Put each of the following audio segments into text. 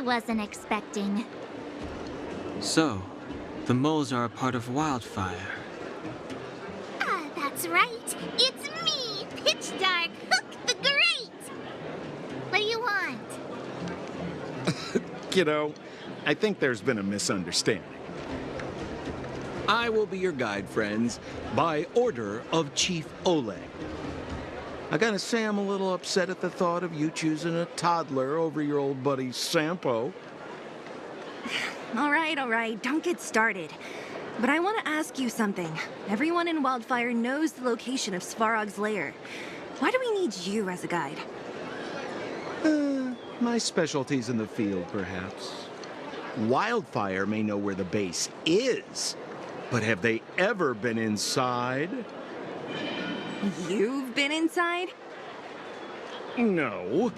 wasn't expecting. So, the moles are a part of Wildfire. Ah, that's right. It's me, Pitch Dark Hook the Great. What do you want? Kiddo, I think there's been a misunderstanding. I will be your guide, friends, by order of Chief Oleg. I gotta say I'm a little upset at the thought of you choosing a toddler over your old buddy Sampo. All right, don't get started. But I want to ask you something. Everyone in Wildfire knows the location of Svarog's lair. Why do we need you as a guide? My specialty's in the field, perhaps. Wildfire may know where the base is, but have they ever been inside? You've been inside? No,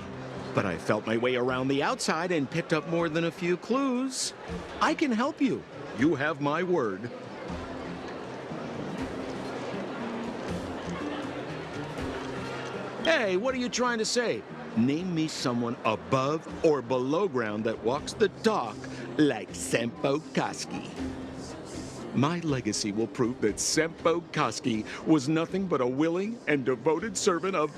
but I felt my way around the outside and picked up more than a few clues. I can help you. You have my word. Hey, what are you trying to say? Name me someone above or below ground that walks the dock like Sempo Koski. My legacy will prove that Sempo Koski was nothing but a willing and devoted servant of...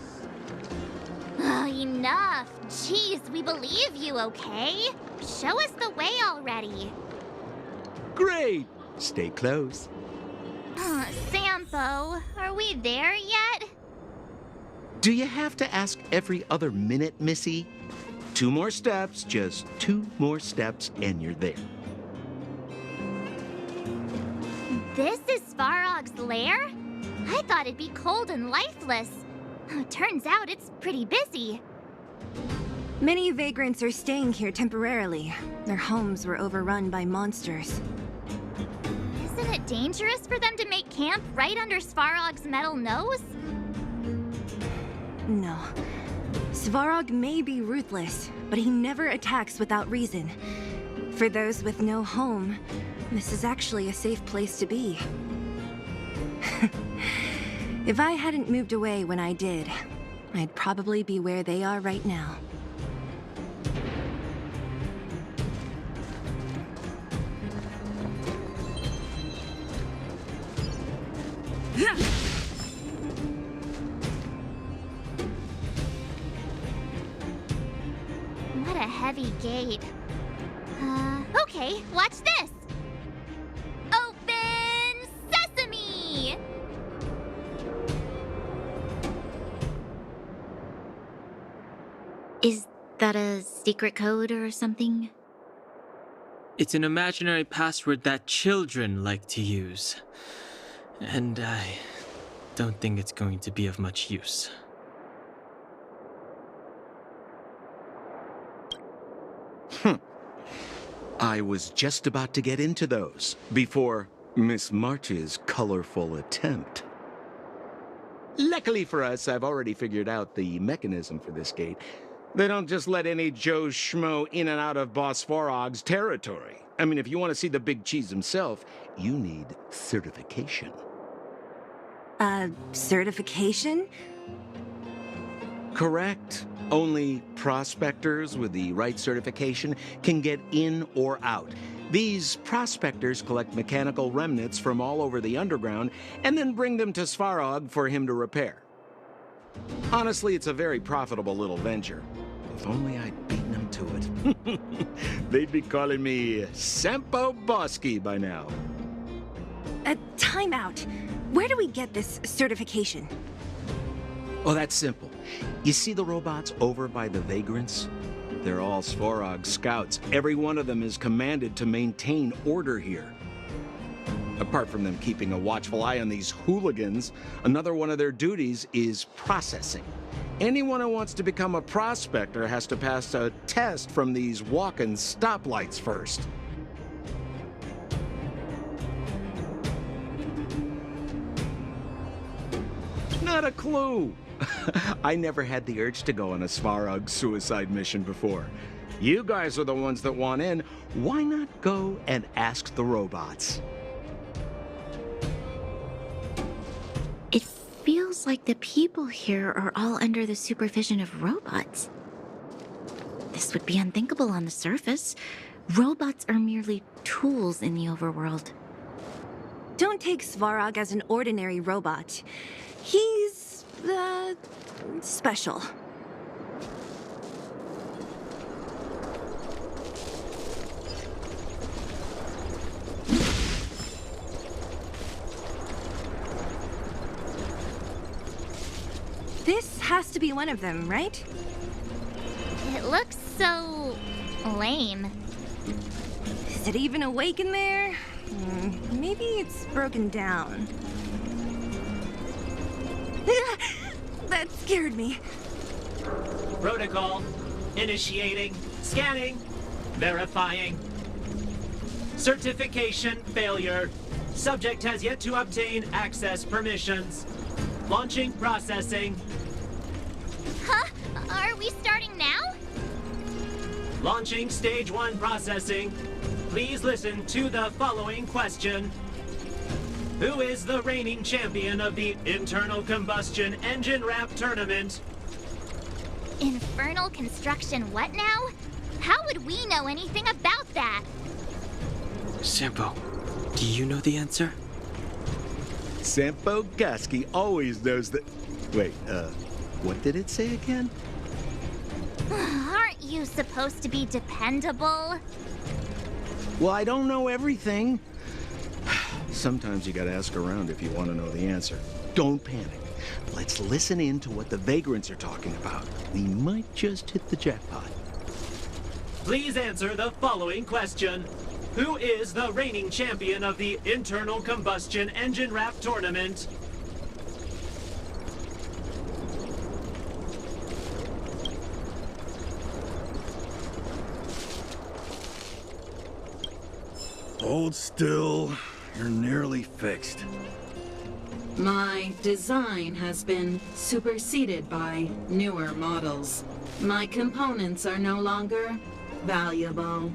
Oh, enough. Jeez, we believe you, okay? Show us the way already. Great! Stay close. Sampo, are we there yet? Do you have to ask every other minute, Missy? 2 more steps, just 2 more steps, and you're there. This is Svarog's lair? I thought it'd be cold and lifeless. Turns out it's pretty busy. Many vagrants are staying here temporarily. Their homes were overrun by monsters. Isn't it dangerous for them to make camp right under Svarog's metal nose? No. Svarog may be ruthless, but he never attacks without reason. For those with no home, this is actually a safe place to be. If I hadn't moved away when I did, I'd probably be where they are right now. What a heavy gate. Okay, watch this! Open sesame! Is that a secret code or something? It's an imaginary password that children like to use. And I don't think it's going to be of much use. I was just about to get into those before Miss March's colorful attempt. Luckily for us, I've already figured out the mechanism for this gate. They don't just let any Joe Schmo in and out of Boss Svarog's territory. I mean, if you want to see the big cheese himself, you need certification. Certification? Correct. Only prospectors with the right certification can get in or out. These prospectors collect mechanical remnants from all over the underground and then bring them to Svarog for him to repair. Honestly, it's a very profitable little venture. If only I'd beaten them to it. They'd be calling me Sampo Bosky by now. Time out. Where do we get this certification? Oh, that's simple. You see the robots over by the vagrants? They're all Svarog scouts. Every one of them is commanded to maintain order here. Apart from them keeping a watchful eye on these hooligans, another one of their duties is processing. Anyone who wants to become a prospector has to pass a test from these walk-in stoplights first. Not a clue. I never had the urge to go on a Svarog suicide mission before. You guys are the ones that want in. Why not go and ask the robots? It feels like the people here are all under the supervision of robots. This would be unthinkable on the surface. Robots are merely tools in the overworld. Don't take Svarog as an ordinary robot. He's, special. This has to be one of them, right? It looks so lame. Is it even awake in there? Maybe it's broken down. That scared me. Protocol. Initiating. Scanning. Verifying. Certification failure. Subject has yet to obtain access permissions. Launching processing. Huh? Are we starting now? Launching stage 1 processing. Please listen to the following question. Who is the reigning champion of the Internal Combustion Engine Wrap Tournament? Infernal construction what now? How would we know anything about that? Sampo, do you know the answer? Sampo Gaski always knows that... Wait, what did it say again? Aren't you supposed to be dependable? Well, I don't know everything. Sometimes you gotta ask around if you want to know the answer. Don't panic. Let's listen in to what the vagrants are talking about. We might just hit the jackpot. Please answer the following question. Who is the reigning champion of the Internal Combustion Engine Wrap Tournament? Hold still. You're nearly fixed. My design has been superseded by newer models. My components are no longer valuable.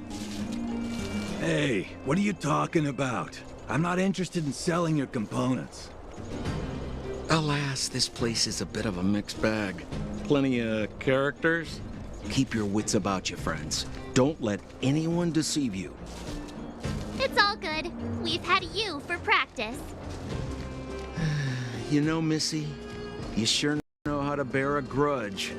Hey, what are you talking about? I'm not interested in selling your components. Alas, this place is a bit of a mixed bag. Plenty of characters. Keep your wits about you, friends. Don't let anyone deceive you. It's all good. We've had you for practice. You know, Missy, you sure know how to bear a grudge.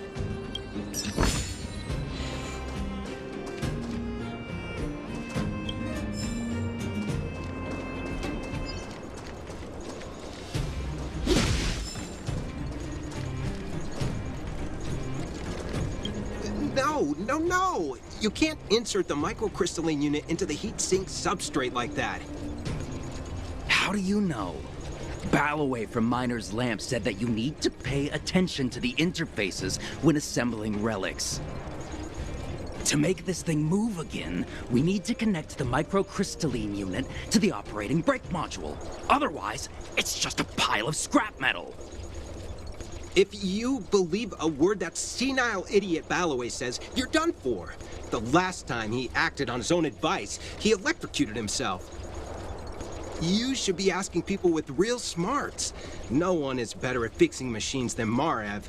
No! You can't insert the microcrystalline unit into the heat sink substrate like that. How do you know? Balloway from Miner's Lamp said that you need to pay attention to the interfaces when assembling relics. To make this thing move again, we need to connect the microcrystalline unit to the operating brake module. Otherwise, it's just a pile of scrap metal. If you believe a word that senile idiot Balloway says, you're done for. The last time he acted on his own advice, he electrocuted himself. You should be asking people with real smarts. No one is better at fixing machines than Marev.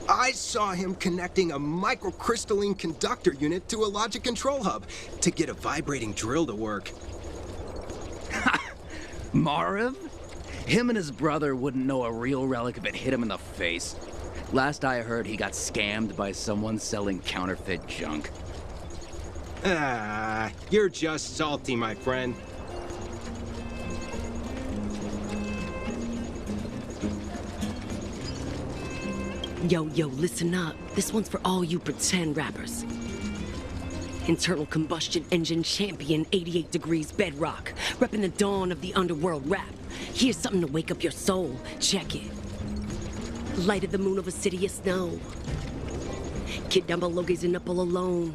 I saw him connecting a microcrystalline conductor unit to a logic control hub to get a vibrating drill to work. Marev? Him and his brother wouldn't know a real relic if it hit him in the face. Last I heard, he got scammed by someone selling counterfeit junk. Ah, you're just salty, my friend. Yo, listen up. This one's for all you pretend rappers. Internal combustion engine champion, 88 degrees bedrock, repping the dawn of the underworld rap. Here's something to wake up your soul. Check it. Light of the moon over city of snow. Kid down below gazing up all alone.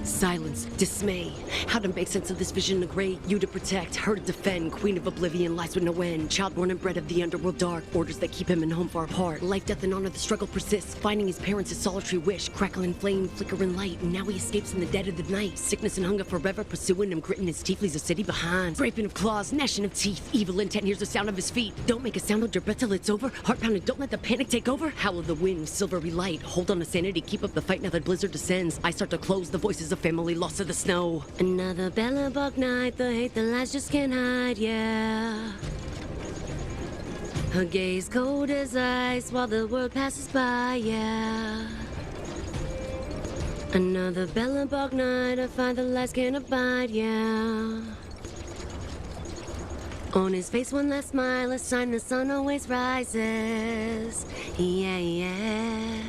Silence, dismay. How to make sense of this vision of gray? You to protect, her to defend. Queen of oblivion lies with no end. Child born and bred of the underworld dark. Orders that keep him and home far apart. Life, death, and honor, the struggle persists. Finding his parents' his solitary wish. Crackling flame, flickering light. And now he escapes in the dead of the night. Sickness and hunger forever pursuing him. Gritting his teeth, leaves a city behind. Scraping of claws, gnashing of teeth. Evil intent hears the sound of his feet. Don't make a sound, hold your breath till it's over. Heart pounding, don't let the panic take over. Howl of the wind, silvery light. Hold on to sanity, keep up the fight now that blizzard descends. I start to close, the voices of family lost to the snow. Another Bellabug night, the hate, the lies just can't hide, yeah. Her gaze cold as ice while the world passes by, yeah. Another Bellabug night, I find the lies can't abide, yeah. On his face one last smile, a sign the sun always rises, yeah, yeah.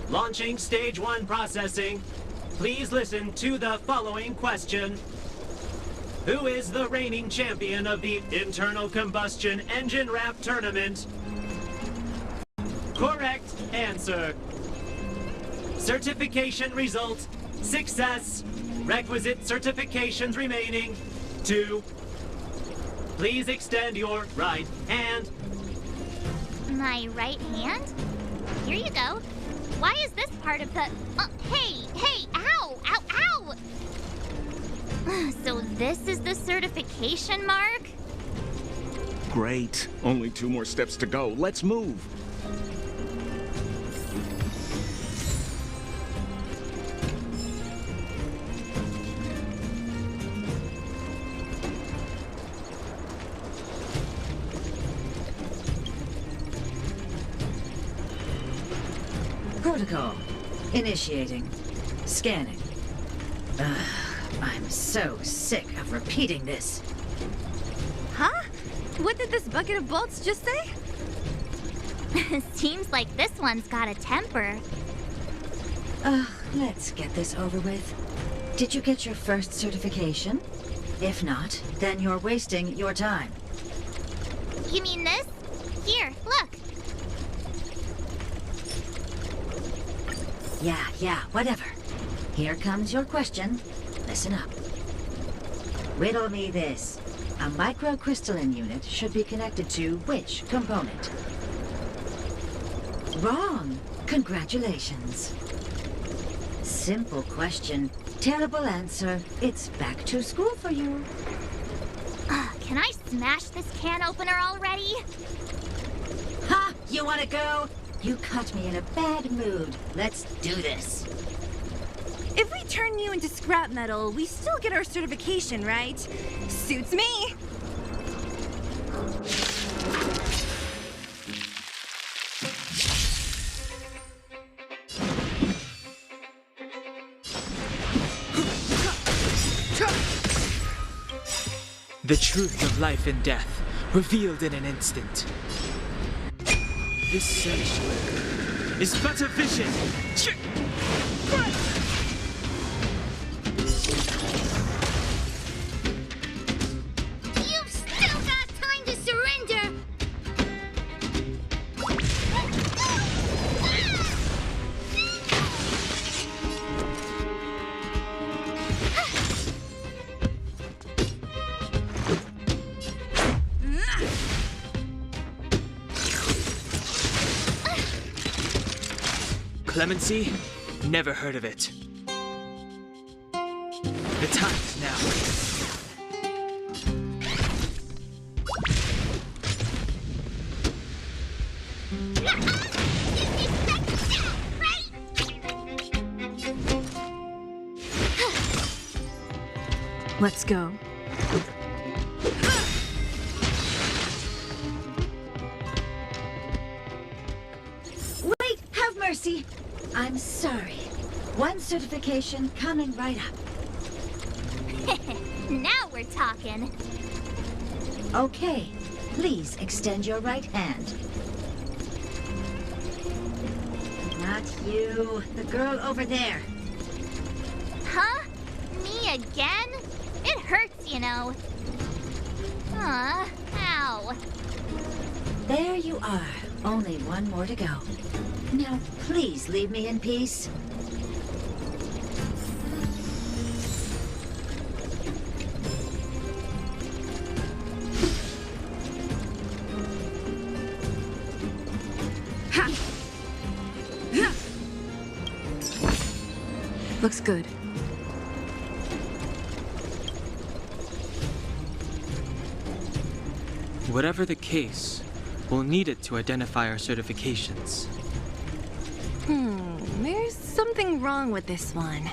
Launching Stage 1 processing. Please listen to the following question. Who is the reigning champion of the Internal Combustion Engine Wrap Tournament? Correct answer. Certification result, success. Requisite certifications remaining, 2. Please extend your right hand. My right hand? Here you go. Why is this part of the... hey, ow, ow, ow! So this is the certification mark? Great. Only 2 more steps to go. Let's move. Protocol. Initiating. Scanning. I'm so sick of repeating this. Huh? What did this bucket of bolts just say? Seems like this one's got a temper. Let's get this over with. Did you get your first certification? If not, then you're wasting your time. You mean this? Here, look. Yeah, whatever. Here comes your question. Listen up. Riddle me this. A microcrystalline unit should be connected to which component? Wrong. Congratulations. Simple question. Terrible answer. It's back to school for you. Can I smash this can opener already? Ha! You wanna go? You caught me in a bad mood. Let's do this. If we turn you into scrap metal, we still get our certification, right? Suits me. The truth of life and death, revealed in an instant. This sanctuary is but a vision. You've still got time to surrender! Clemency? Never heard of it. The time is now. Let's go. Wait, have mercy. I'm sorry. One certification coming right up. Now we're talking. Okay, please extend your right hand. Not you, the girl over there. Huh? Again? It hurts, you know. Ow. There you are. Only one more to go. Now, please leave me in peace. Looks good. Whatever the case, we'll need it to identify our certifications. There's something wrong with this one.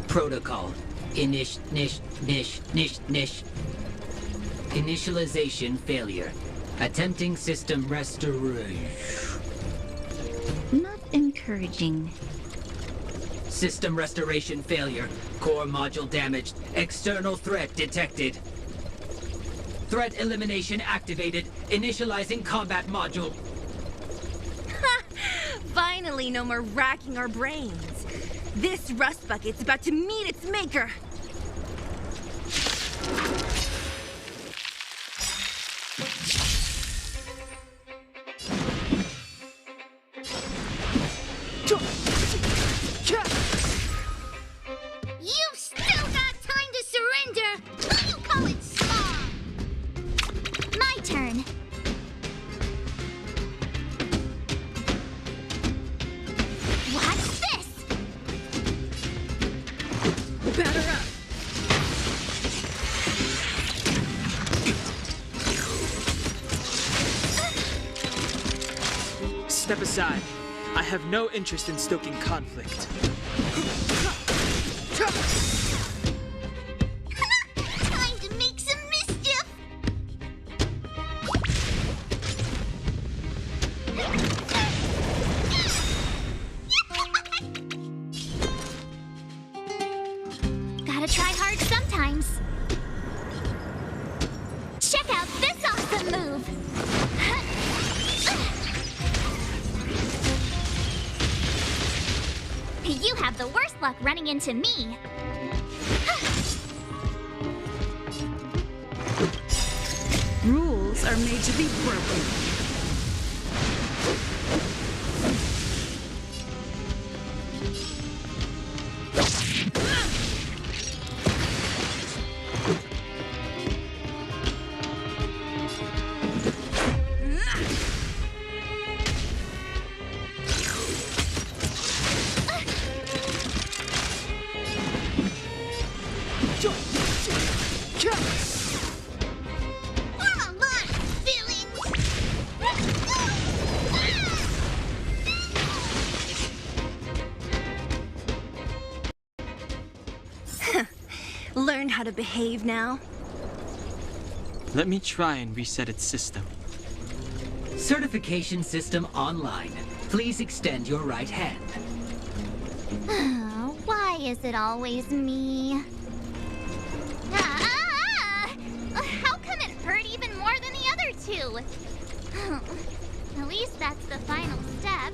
Protocol. Initialization failure. Attempting system restoration. Not encouraging. System restoration failure. Core module damaged. External threat detected. Threat elimination activated. Initializing combat module. Finally, no more racking our brains. This rust bucket's about to meet its maker. You've still got time to surrender! Who you call it small? My turn. What's this? Batter up! Step aside. I have no interest in stoking conflict. Time to make some mischief! Gotta try hard sometimes. Check out this awesome move! You have the worst luck running into me. Rules are made to be broken. Learned how to behave now? Let me try and reset its system. Certification system online. Please extend your right hand. Why is it always me? How come it hurt even more than the other two? At least that's the final step.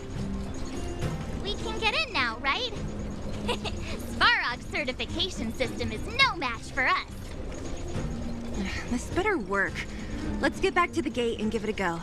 We can get in now, right? Svarog's certification system is no match for us. This better work. Let's get back to the gate and give it a go.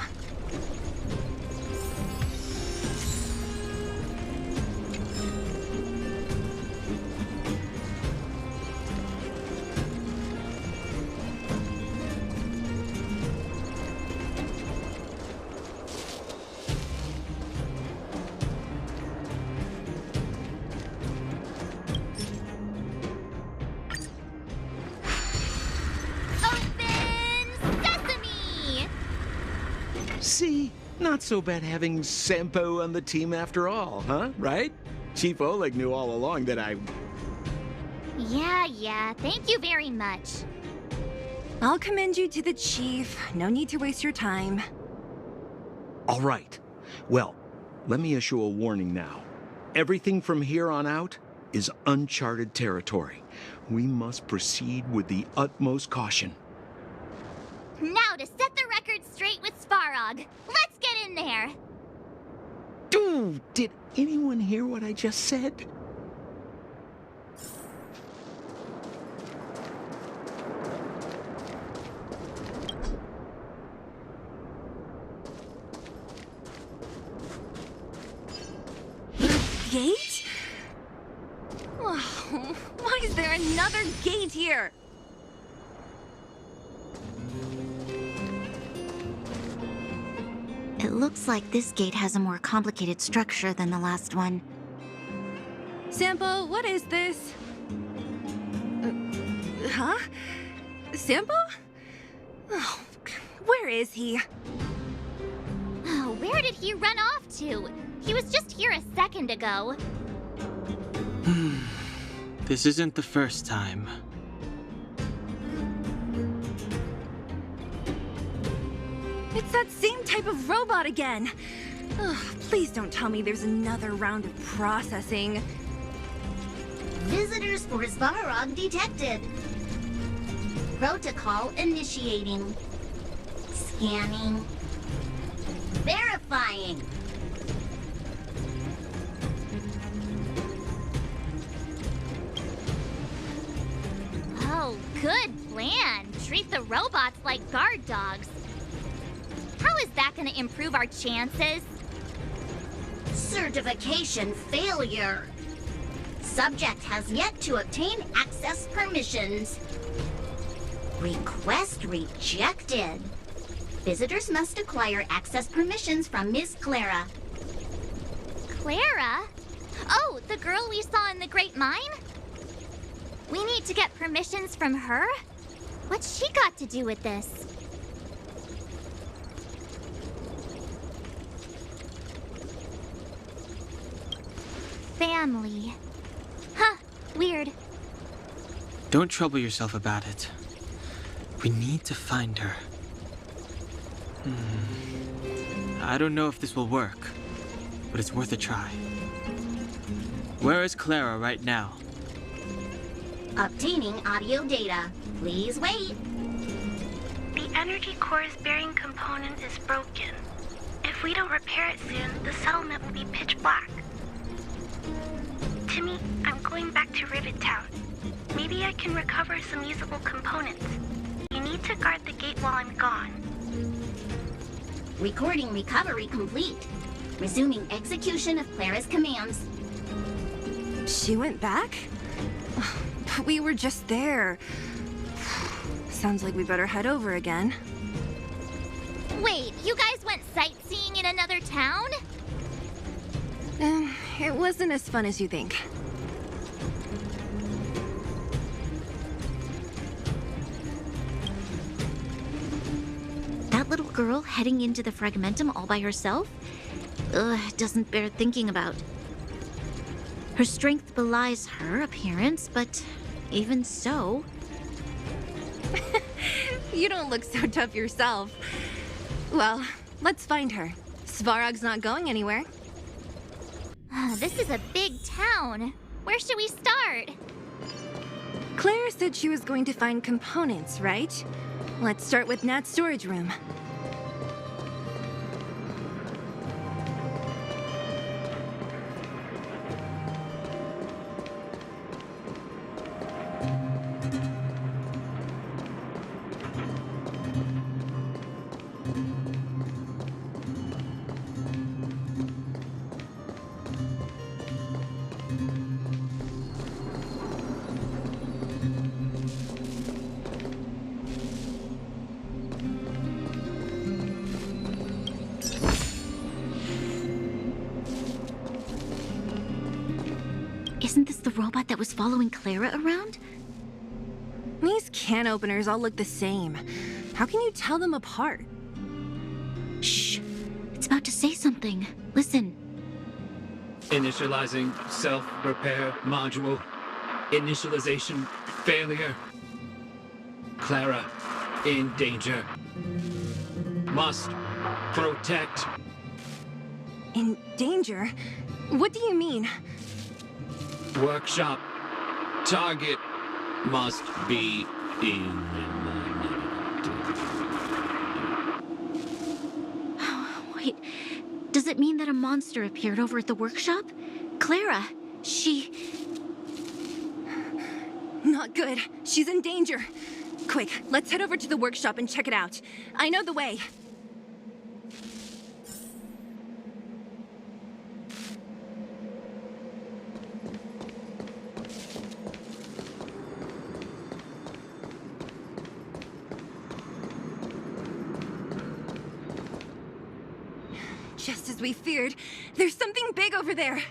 See? Not so bad having Sampo on the team after all, huh? Right? Chief Oleg knew all along that I... Yeah, thank you very much. I'll commend you to the chief. No need to waste your time. All right. Well, let me issue a warning now. Everything from here on out is uncharted territory. We must proceed with the utmost caution. Now to set the record straight with Svarog. Let's get in there. Did anyone hear what I just said? Gate? Oh, why is there another gate here? It looks like this gate has a more complicated structure than the last one. Sampo, what is this? Huh? Sampo? Oh, where is he? Oh, where did he run off to? He was just here a second ago. This isn't the first time. It's that same type of robot again. Ugh, please don't tell me there's another round of processing. Visitors for Svarog detected. Protocol initiating. Scanning. Verifying. Oh, good plan. Treat the robots like guard dogs. How is that gonna improve our chances? Certification failure. Subject has yet to obtain access permissions. Request rejected. Visitors must acquire access permissions from Ms. Clara. Clara? Oh, the girl we saw in the Great Mine? We need to get permissions from her? What's she got to do with this? Family. Huh, weird. Don't trouble yourself about it. We need to find her. I don't know if this will work, but it's worth a try. Where is Clara right now? Obtaining audio data. Please wait. The energy core's bearing component is broken. If we don't repair it soon, the settlement will be pitch black. Timmy, I'm going back to Rivet Town. Maybe I can recover some usable components. You need to guard the gate while I'm gone. Recording recovery complete. Resuming execution of Clara's commands. She went back? We were just there. Sounds like we better head over again. Wait, you guys went sightseeing in another town? It wasn't as fun as you think. That little girl heading into the Fragmentum all by herself? Ugh, doesn't bear thinking about. Her strength belies her appearance, but even so... You don't look so tough yourself. Well, let's find her. Svarog's not going anywhere. This is a big town. Where should we start? Claire said she was going to find components, right? Let's start with Nat's storage room. Isn't this the robot that was following Clara around? These can openers all look the same. How can you tell them apart? Shh. It's about to say something. Listen. Initializing self-repair module. Initialization failure. Clara in danger. Must protect. In danger? What do you mean? Workshop. Target must be eliminated. Wait, Does it mean that a monster appeared over at the workshop? Clara, she... Not good. She's in danger. Quick, let's head over to the workshop and check it out. I know the way. Just as we feared, there's something big over there.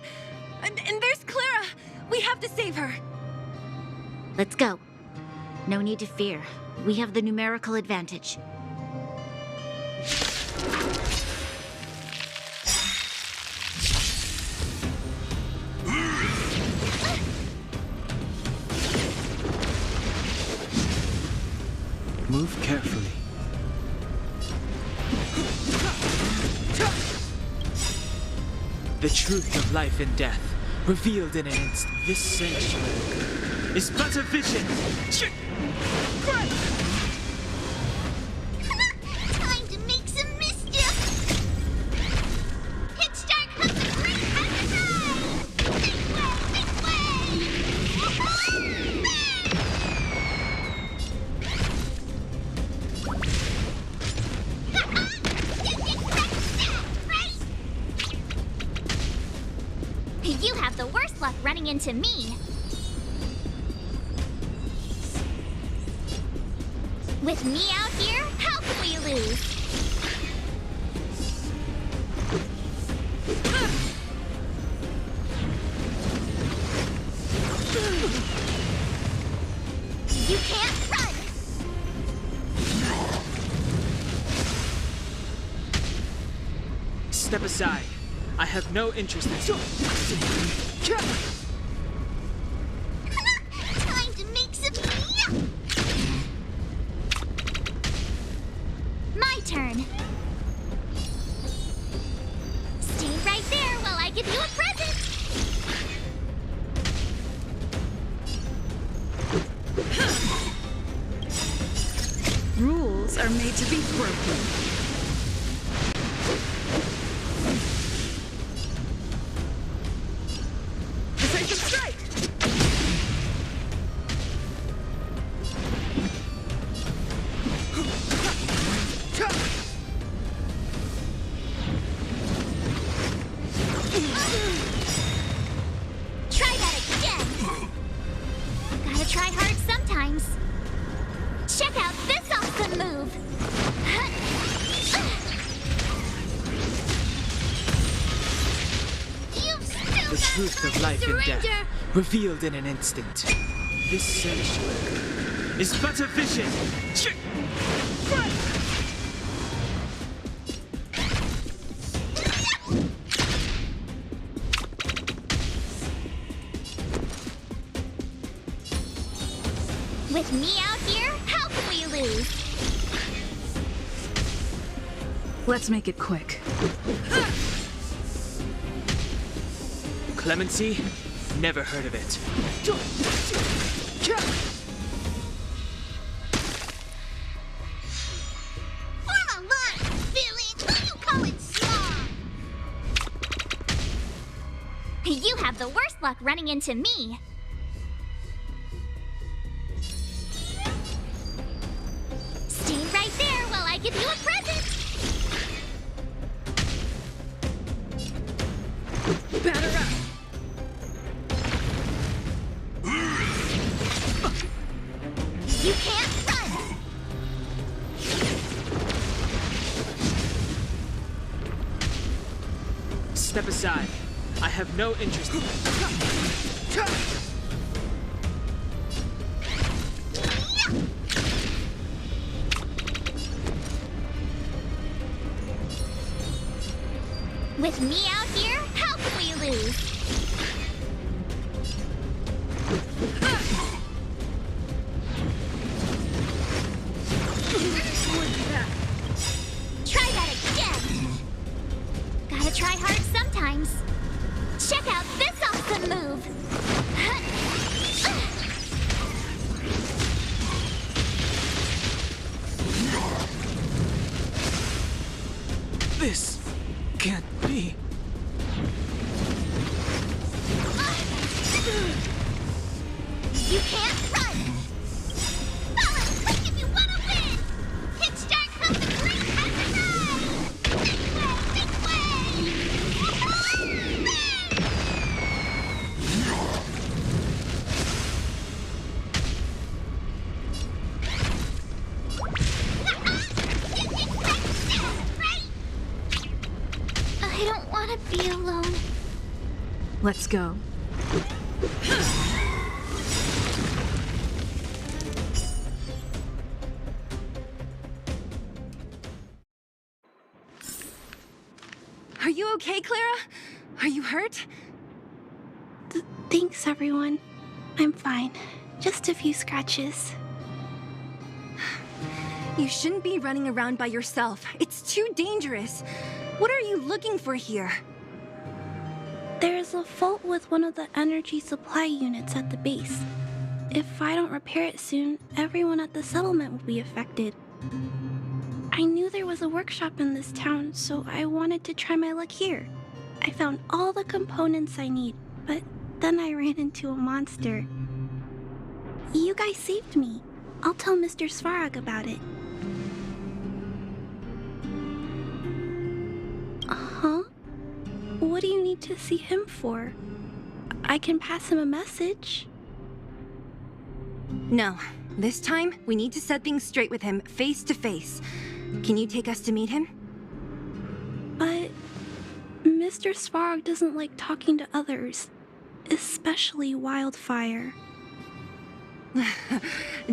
And there's Clara! We have to save her! Let's go. No need to fear. We have the numerical advantage. Move carefully. The truth of life and death, revealed in an instant. This sanctuary is but a vision. Time to make some mischief! Pitch Dark has a great appetite! Big way! You have the worst luck running into me. With me out here, how can we lose? You can't run! Step aside. I have no interest in... Time to make some... My turn. Stay right there while I give you a present. Rules are made to be broken. Decisive strike! Try that again. Gotta try hard sometimes. Check out this awesome move. You've still The truth of life and death, surrender. revealed in an instant. This sanctuary is but a vision. With me out here, how can we lose? Let's make it quick. Clemency? Never heard of it. Form a line, villain! Who you call it small? You have the worst luck running into me. Stay right there while I give you a present. Batter up! You can't run! Step aside. I have no interest in... With me out here, how can we lose? Try that again! Gotta try hard sometimes. Check out this awesome move! This can't be. You can't run! Follow quick if you want to win! Pitch dark comes the great exercise! Big way! I don't want to be alone. Let's go. Are you okay, Clara? Are you hurt? Thanks, everyone. I'm fine. Just a few scratches. You shouldn't be running around by yourself. It's too dangerous. What are you looking for here? There's a fault with one of the energy supply units at the base. If I don't repair it soon, everyone at the settlement will be affected. I knew there was a workshop in this town, so I wanted to try my luck here. I found all the components I need, but then I ran into a monster. You guys saved me. I'll tell Mr. Svarog about it. Huh? What do you need to see him for? I can pass him a message. No. This time, we need to set things straight with him, face to face. Can you take us to meet him? But Mr. Svarog doesn't like talking to others, especially Wildfire.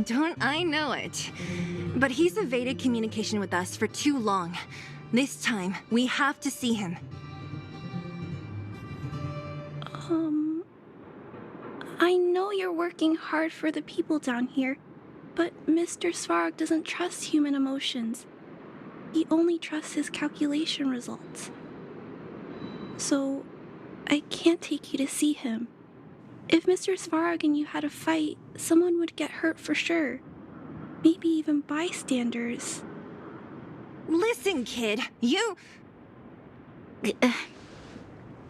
Don't I know it? But he's evaded communication with us for too long. This time, we have to see him. I know you're working hard for the people down here, but Mr. Svarog doesn't trust human emotions. He only trusts his calculation results. So, I can't take you to see him. If Mr. Svarog and you had a fight, someone would get hurt for sure. Maybe even bystanders. Listen, kid, you...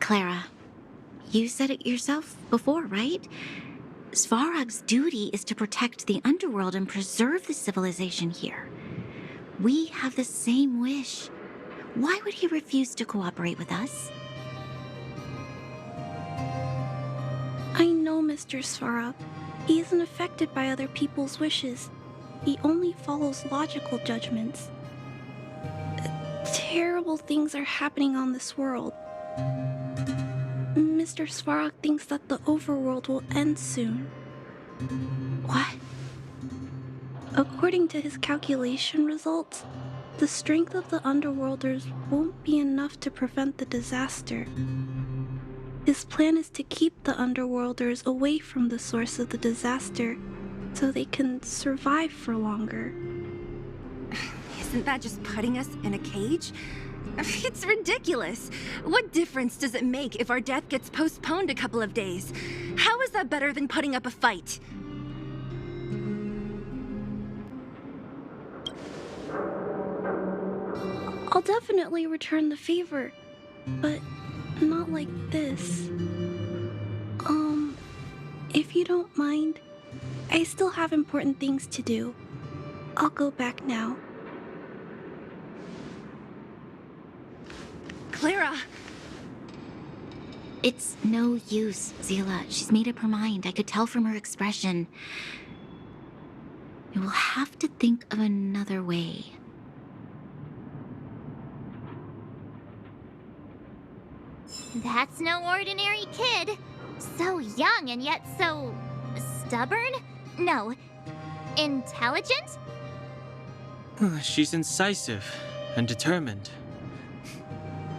Clara, you said it yourself before, right? Svarog's duty is to protect the underworld and preserve the civilization here. We have the same wish. Why would he refuse to cooperate with us? I know Mr. Svarog. He isn't affected by other people's wishes. He only follows logical judgments. Terrible things are happening on this world. Mr. Svarog thinks that the overworld will end soon. What? According to his calculation results, the strength of the underworlders won't be enough to prevent the disaster. His plan is to keep the underworlders away from the source of the disaster so they can survive for longer. Isn't that just putting us in a cage? It's ridiculous. What difference does it make if our death gets postponed a couple of days? How is that better than putting up a fight? I'll definitely return the favor, but not like this. If you don't mind, I still have important things to do. I'll go back now. Clara! It's no use, Zila. She's made up her mind. I could tell from her expression. We will have to think of another way. That's no ordinary kid. So young and yet so... stubborn? No. Intelligent? She's incisive and determined.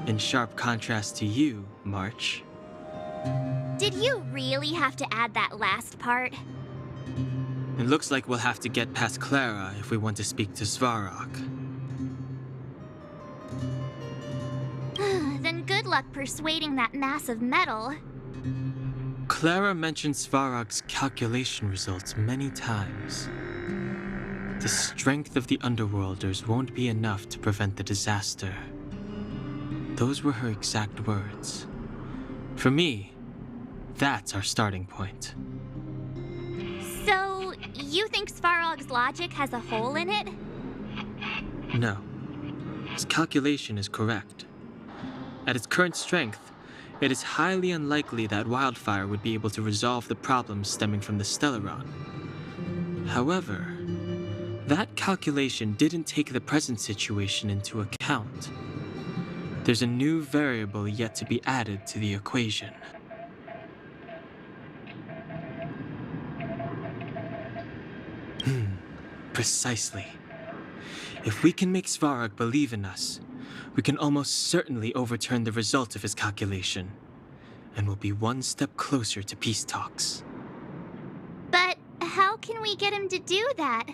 In sharp contrast to you, March. Did you really have to add that last part? It looks like we'll have to get past Clara if we want to speak to Svarog. Then good luck persuading that mass of metal. Clara mentioned Svarog's calculation results many times. The strength of the Underworlders won't be enough to prevent the disaster. Those were her exact words. For me, that's our starting point. So, you think Svarog's logic has a hole in it? No. His calculation is correct. At its current strength, it is highly unlikely that Wildfire would be able to resolve the problems stemming from the Stellaron. However, that calculation didn't take the present situation into account. There's a new variable yet to be added to the equation. Precisely. If we can make Svarog believe in us, we can almost certainly overturn the result of his calculation, and we'll be one step closer to peace talks. But how can we get him to do that?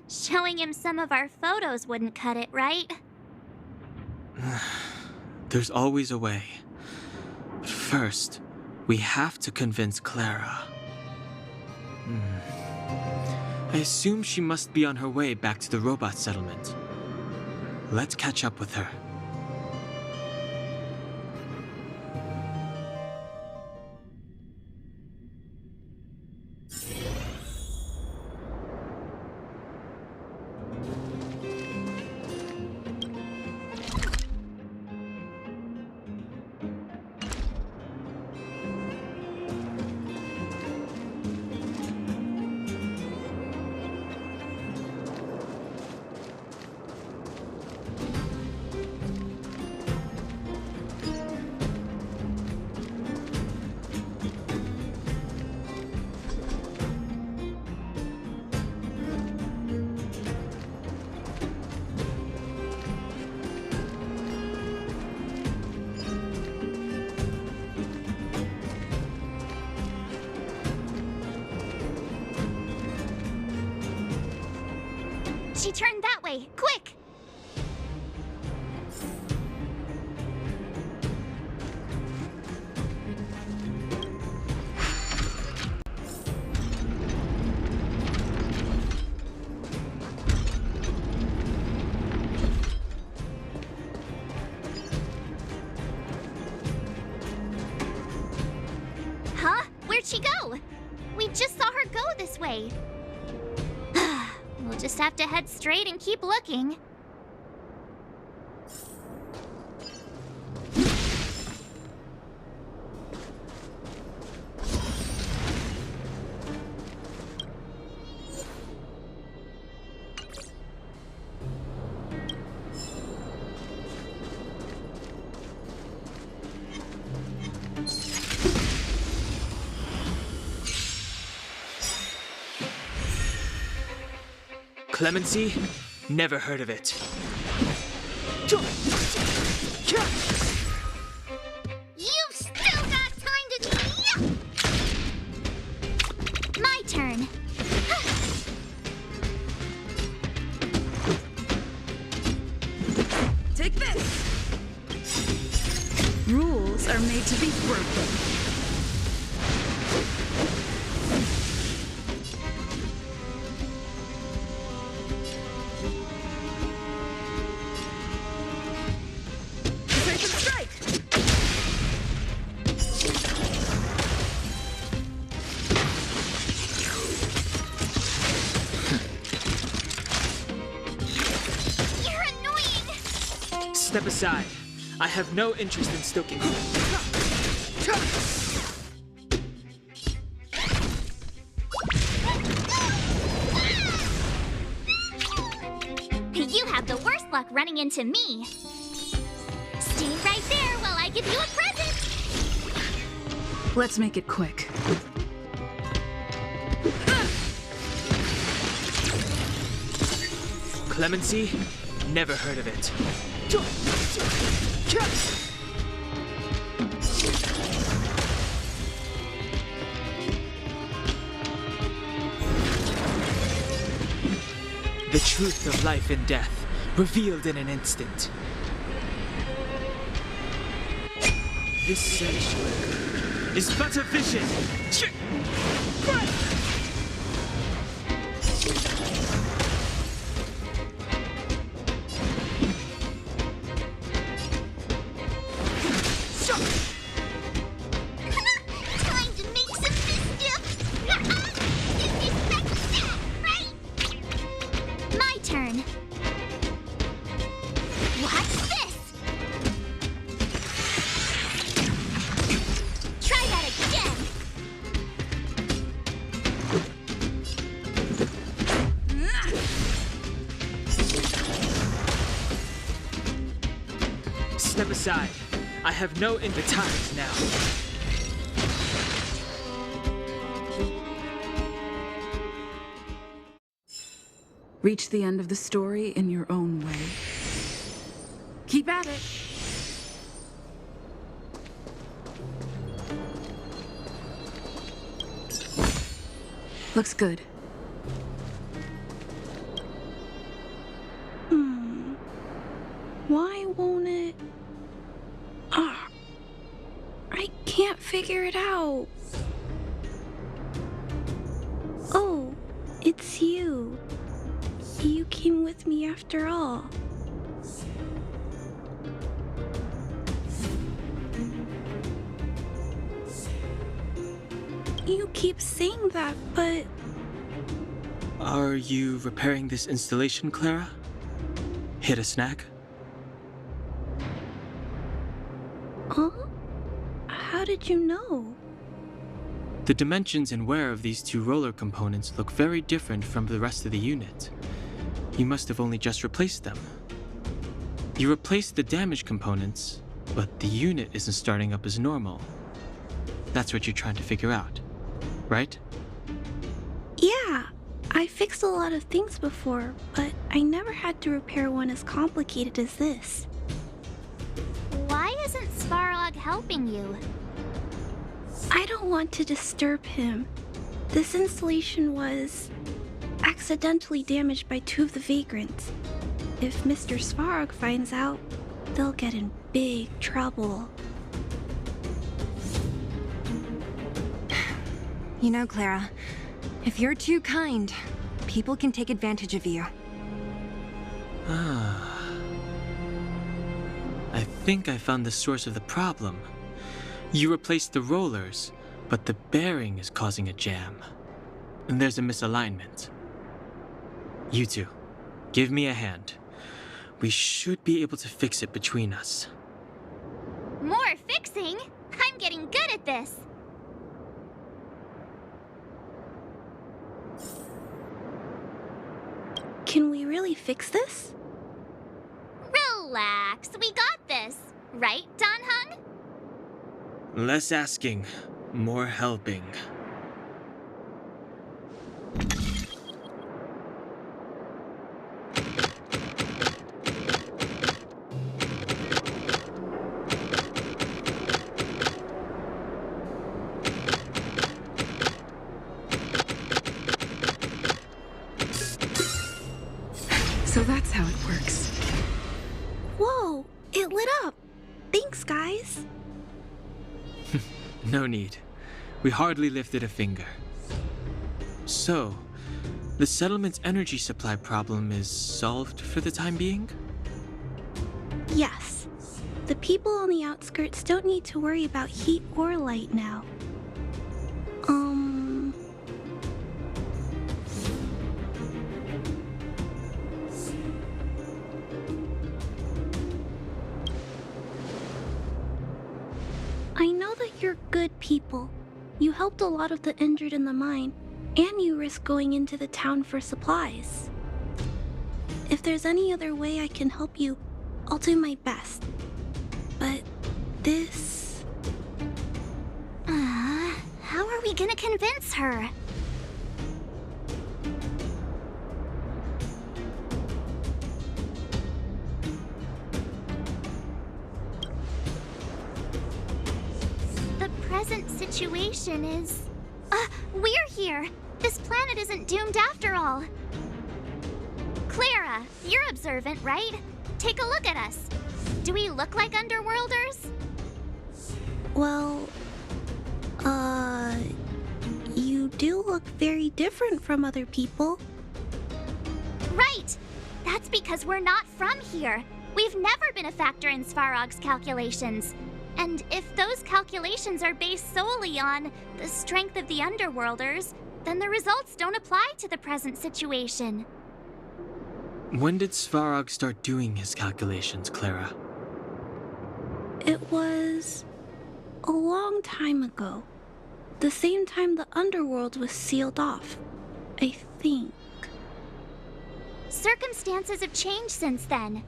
Showing him some of our photos wouldn't cut it, right? There's always a way. But first, we have to convince Clara. I assume she must be on her way back to the robot settlement. Let's catch up with her. She turned that way! Quick! Huh? Where'd she go? We just saw her go this way. We'll just have to head straight and keep looking. Clemency? Never heard of it. You've still got time to... My turn. Take this! Rules are made to be broken. Step aside. I have no interest in stoking you. You have the worst luck running into me. Stay right there while I give you a present. Let's make it quick. Clemency? Never heard of it. The truth of life and death, revealed in an instant. This sanctuary is but a vision. Step aside. I have no inventories now. Reach the end of the story in your own way. Keep at it. Looks good. Why won't it? I can't figure it out. Oh, it's you. You came with me after all. You keep saying that, but... Are you repairing this installation, Clara? Hit a snag? Huh? How did you know? The dimensions and wear of these two roller components look very different from the rest of the unit. You must have only just replaced them. You replaced the damaged components, but the unit isn't starting up as normal. That's what you're trying to figure out, right? Yeah, I fixed a lot of things before, but I never had to repair one as complicated as this. Why isn't Svarog helping you? I don't want to disturb him. This installation was accidentally damaged by two of the vagrants. If Mr. Svarog finds out, they'll get in big trouble. You know, Clara, if you're too kind, people can take advantage of you. I think I found the source of the problem. You replaced the rollers, but the bearing is causing a jam. And there's a misalignment. You two, give me a hand. We should be able to fix it between us. More fixing? I'm getting good at this. Can we really fix this? Relax, we got this. Right, Don Hung? Less asking, more helping. So that's how it works. Whoa, it lit up. Thanks, guys. No need. We hardly lifted a finger. So, the settlement's energy supply problem is solved for the time being? Yes. The people on the outskirts don't need to worry about heat or light now. I know that you're good people. You helped a lot of the injured in the mine, and you risked going into the town for supplies. If there's any other way I can help you, I'll do my best. But this... How are we gonna convince her? The present situation is... we're here! This planet isn't doomed after all! Clara, you're observant, right? Take a look at us. Do we look like Underworlders? Well, you do look very different from other people. Right! That's because we're not from here. We've never been a factor in Svarog's calculations. And if those calculations are based solely on the strength of the Underworlders, then the results don't apply to the present situation. When did Svarog start doing his calculations, Clara? It was a long time ago. The same time the underworld was sealed off, I think. Circumstances have changed since then.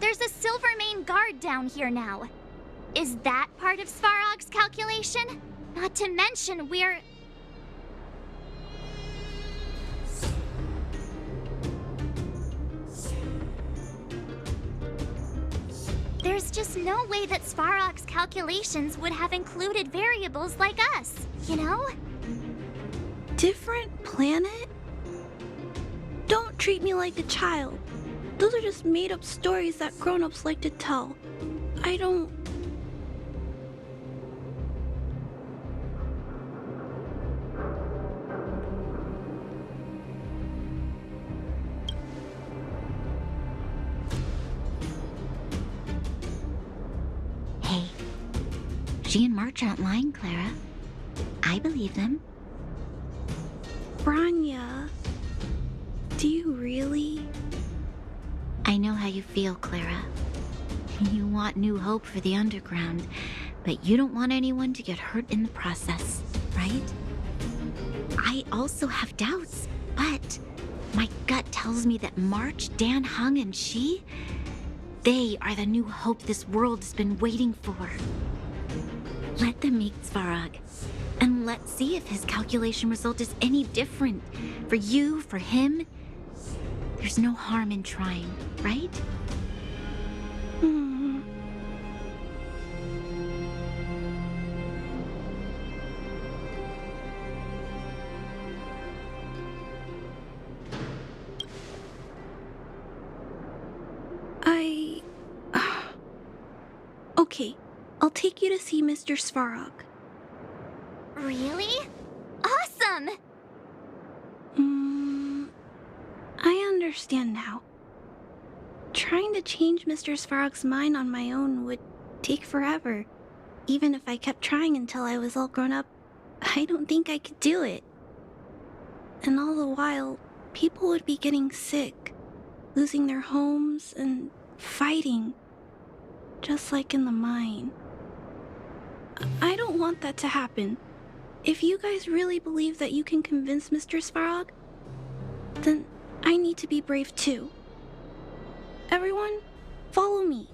there's a Silvermane guard down here now. Is that part of Svarog's calculation? Not to mention we're... There's just no way that Svarog's calculations would have included variables like us, you know? Different planet? Don't treat me like a child. Those are just made-up stories that grown-ups like to tell. I don't... Hey, she and March aren't lying, Clara. I believe them. Bronya, do you really? I know how you feel, Clara. You want new hope for the underground, but you don't want anyone to get hurt in the process, right? I also have doubts, but my gut tells me that March, Dan Hung, and she, they are the new hope this world has been waiting for. Let them meet Svarog, and let's see if his calculation result is any different. For you, for him, there's no harm in trying, right? Okay, I'll take you to see Mr. Svarog. Really? Awesome! I understand now. Trying to change Mr. Svarog's mind on my own would take forever. Even if I kept trying until I was all grown up, I don't think I could do it. And all the while, people would be getting sick, losing their homes, and fighting. Just like in the mine. I don't want that to happen. If you guys really believe that you can convince Mr. Svarog, then I need to be brave too. Everyone, follow me.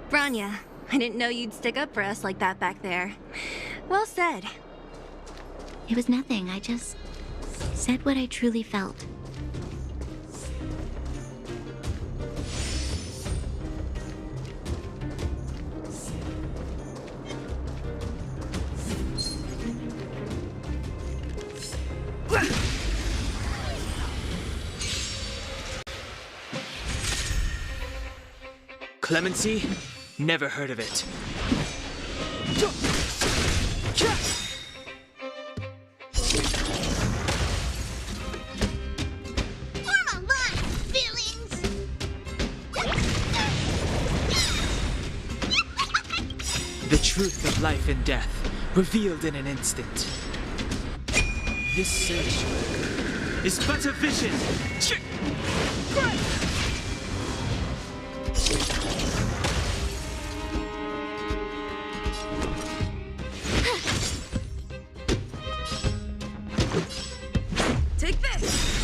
Bronya, I didn't know you'd stick up for us like that back there. Well said. It was nothing. I just said what I truly felt. Clemency? Never heard of it. The truth of life and death, revealed in an instant. This search is but a vision. Take this!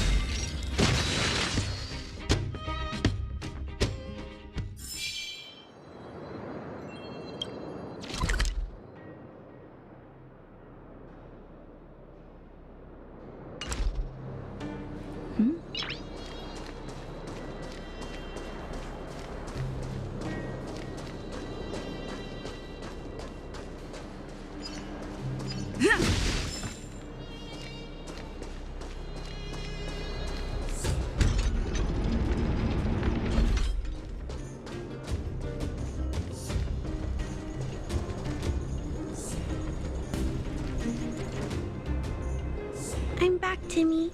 I'm back, Timmy.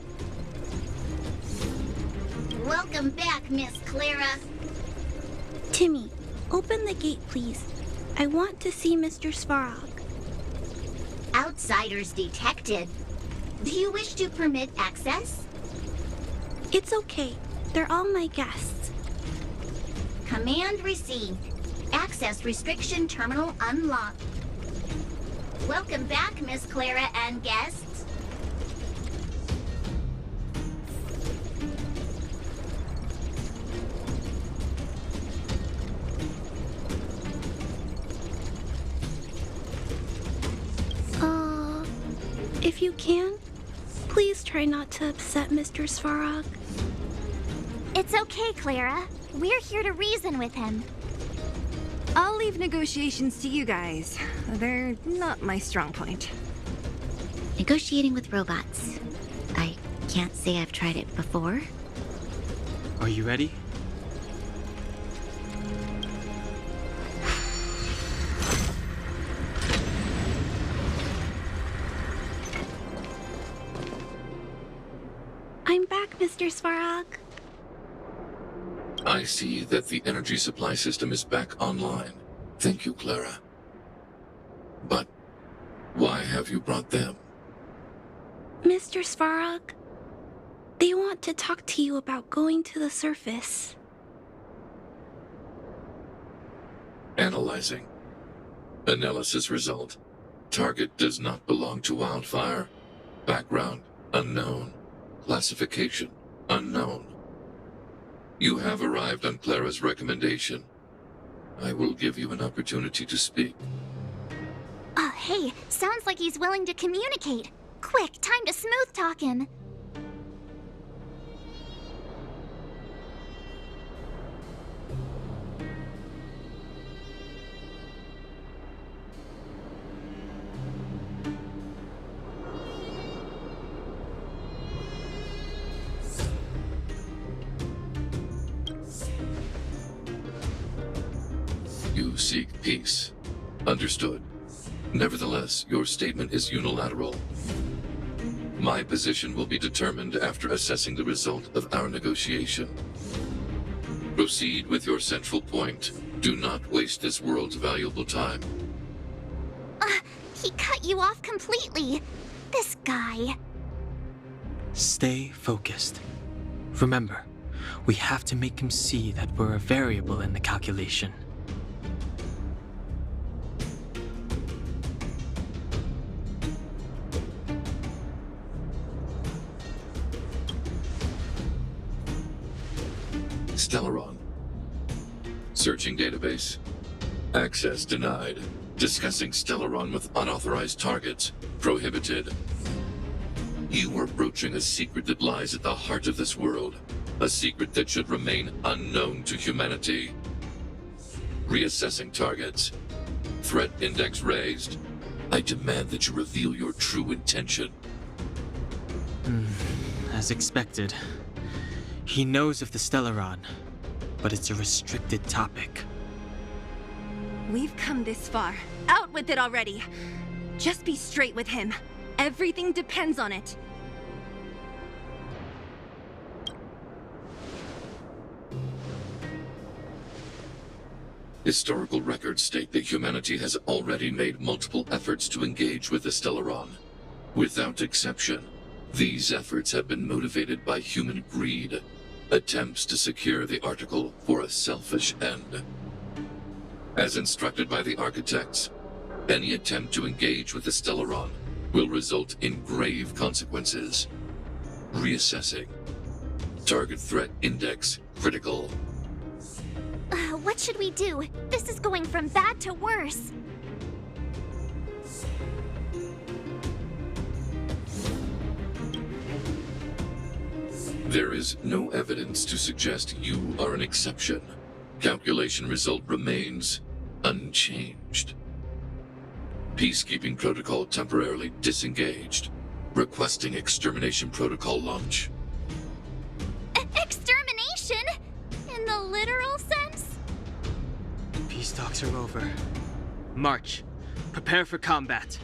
Welcome back, Miss Clara. Timmy, open the gate, please. I want to see Mr. Svarog. Outsiders detected. Do you wish to permit access? It's okay. They're all my guests. Command received. Access restriction terminal unlocked. Welcome back, Miss Clara and guests. if you can. Please try not to upset Mr. Svarog. It's okay, Clara. We're here to reason with him. I'll leave negotiations to you guys. They're not my strong point. Negotiating with robots. I can't say I've tried it before. Are you ready? I'm back, Mr. Svarog. I see that the energy supply system is back online. Thank you, Clara. But why have you brought them? Mr. Svarog, they want to talk to you about going to the surface. Analyzing. Analysis result. Target does not belong to Wildfire. Background unknown. Classification unknown. You have arrived on Clara's recommendation. I will give you an opportunity to speak. Hey, sounds like he's willing to communicate. Quick, time to smooth talk him. You seek peace. Understood. Nevertheless, your statement is unilateral. My position will be determined after assessing the result of our negotiation. Proceed with your central point. Do not waste this world's valuable time. He cut you off completely. This guy. Stay focused. Remember, we have to make him see that we're a variable in the calculation. Stellaron. Searching database. Access denied. Discussing Stellaron with unauthorized targets. Prohibited. You are broaching a secret that lies at the heart of this world. A secret that should remain unknown to humanity. Reassessing targets. Threat index raised. I demand that you reveal your true intention. As expected. He knows of the Stellaron, but it's a restricted topic. We've come this far. Out with it already. Just be straight with him. Everything depends on it. Historical records state that humanity has already made multiple efforts to engage with the Stellaron. Without exception, these efforts have been motivated by human greed, attempts to secure the article for a selfish end. As instructed by the architects, any attempt to engage with the Stellaron will result in grave consequences. Reassessing. Target threat index critical. What should we do? This is going from bad to worse. There is no evidence to suggest you are an exception. Calculation result remains unchanged. Peacekeeping protocol temporarily disengaged. Requesting extermination protocol launch. Extermination? In the literal sense? Peace talks are over. March. Prepare for combat.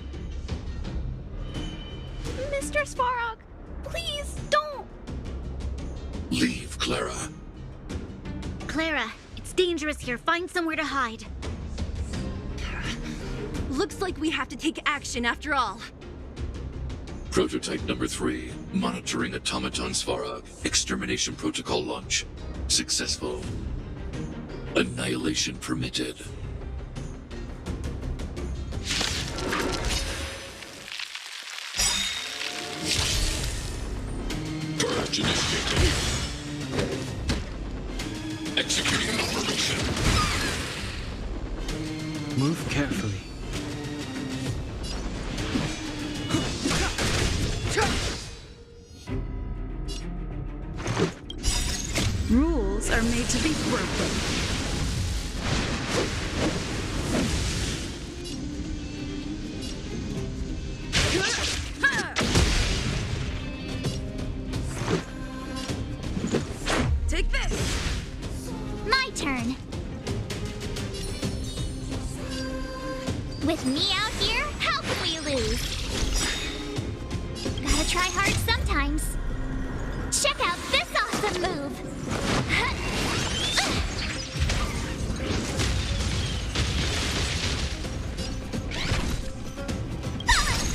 Mr. Svarog, please don't! Leave, Clara. Clara, it's dangerous here. Find somewhere to hide. Looks like we have to take action after all. Prototype number 3. Monitoring automaton Svarog. Extermination protocol launch. Successful. Annihilation permitted. Purge initiated. Executing operation. Move carefully. be broken. Take this! My turn. With me out here, how can we lose? Gotta try hard sometimes. Check out this awesome move!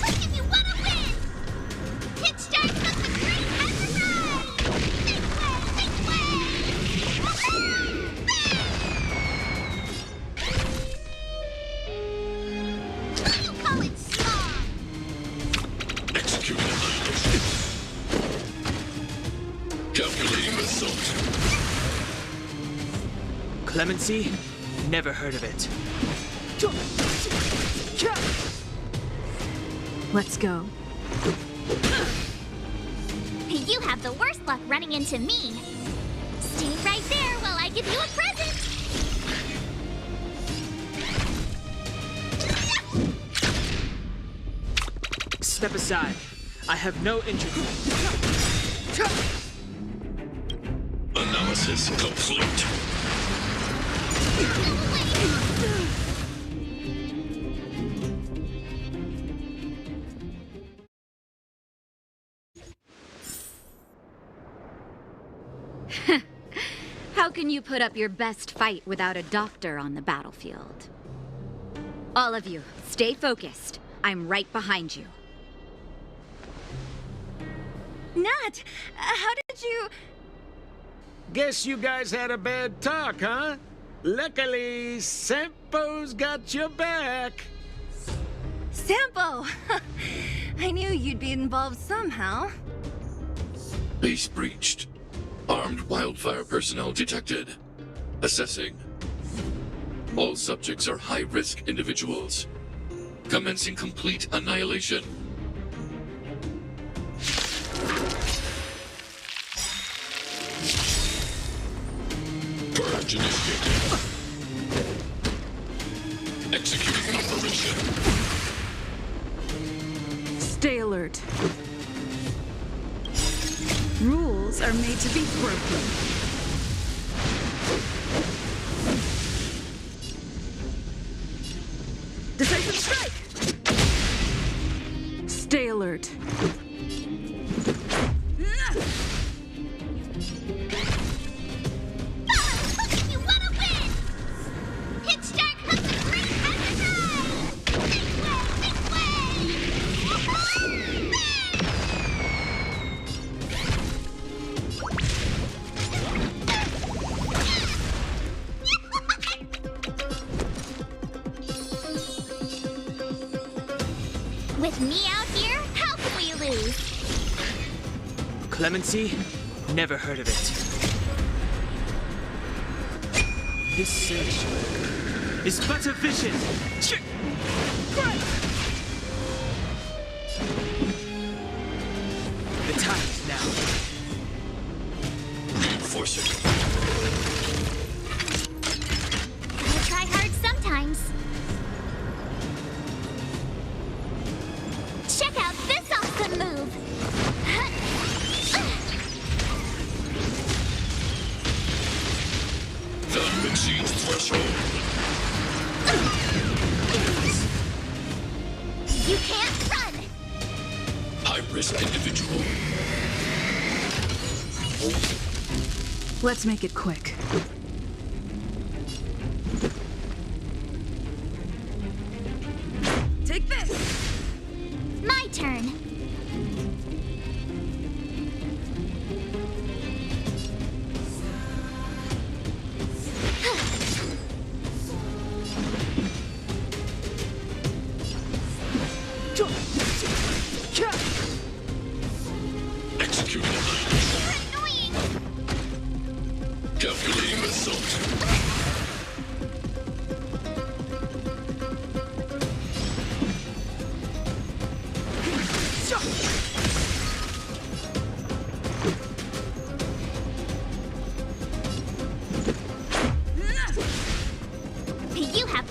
Look if you wanna win! Pitch start comes the great Hyperdrive! Big way, big way! Woohoo! You call it small! Executing annihilation. Calculating assault. Clemency? Never heard of it. Let's go. You have the worst luck running into me. Stay right there while I give you a present. Step aside. I have no interest. Analysis complete. How can you put up your best fight without a doctor on the battlefield? All of you, stay focused. I'm right behind you. Nat, how did you... Guess you guys had a bad talk, huh? Luckily, Sampo's got your back. Sampo! I knew you'd be involved somehow. Base breached. Armed wildfire personnel detected. Assessing. All subjects are high-risk individuals. Commencing complete annihilation. Purge initiated. Executing operation. Stay alert. Rules are made to be broken. Decisive strike! Stay alert. Look if you wanna win! Pitch start comes the great Hyperdrive! Big way, big way! Woohoo! With me out here, how can we lose? Clemency? Never heard of it. This search is but a vision. The time is now. Reinforcing. Gotta try hard sometimes. Check out this awesome move! Value exceeds threshold. You can't run! High-risk individual. Let's make it quick. Take this! My turn. Executing annihilation. Annoying! Calculating assault.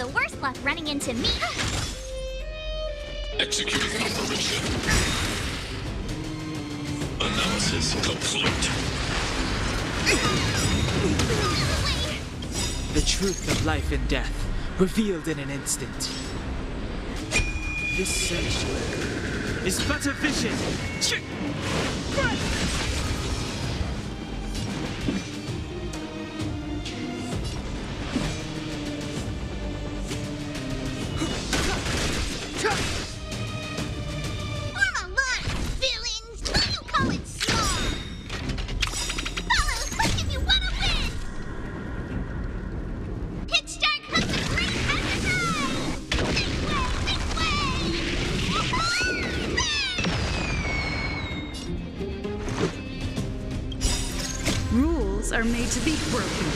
the worst luck running into me. Executing operation. Analysis complete. The truth of life and death, revealed in an instant. This sanctuary is but a vision. Rules are made to be broken.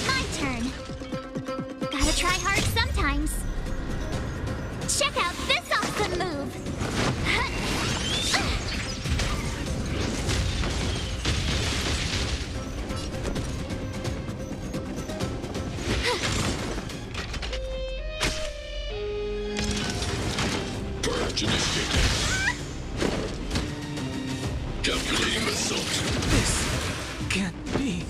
My turn. Gotta try hard sometimes. Check out this awesome move. Purge initiated. Calculating assault. This can't be.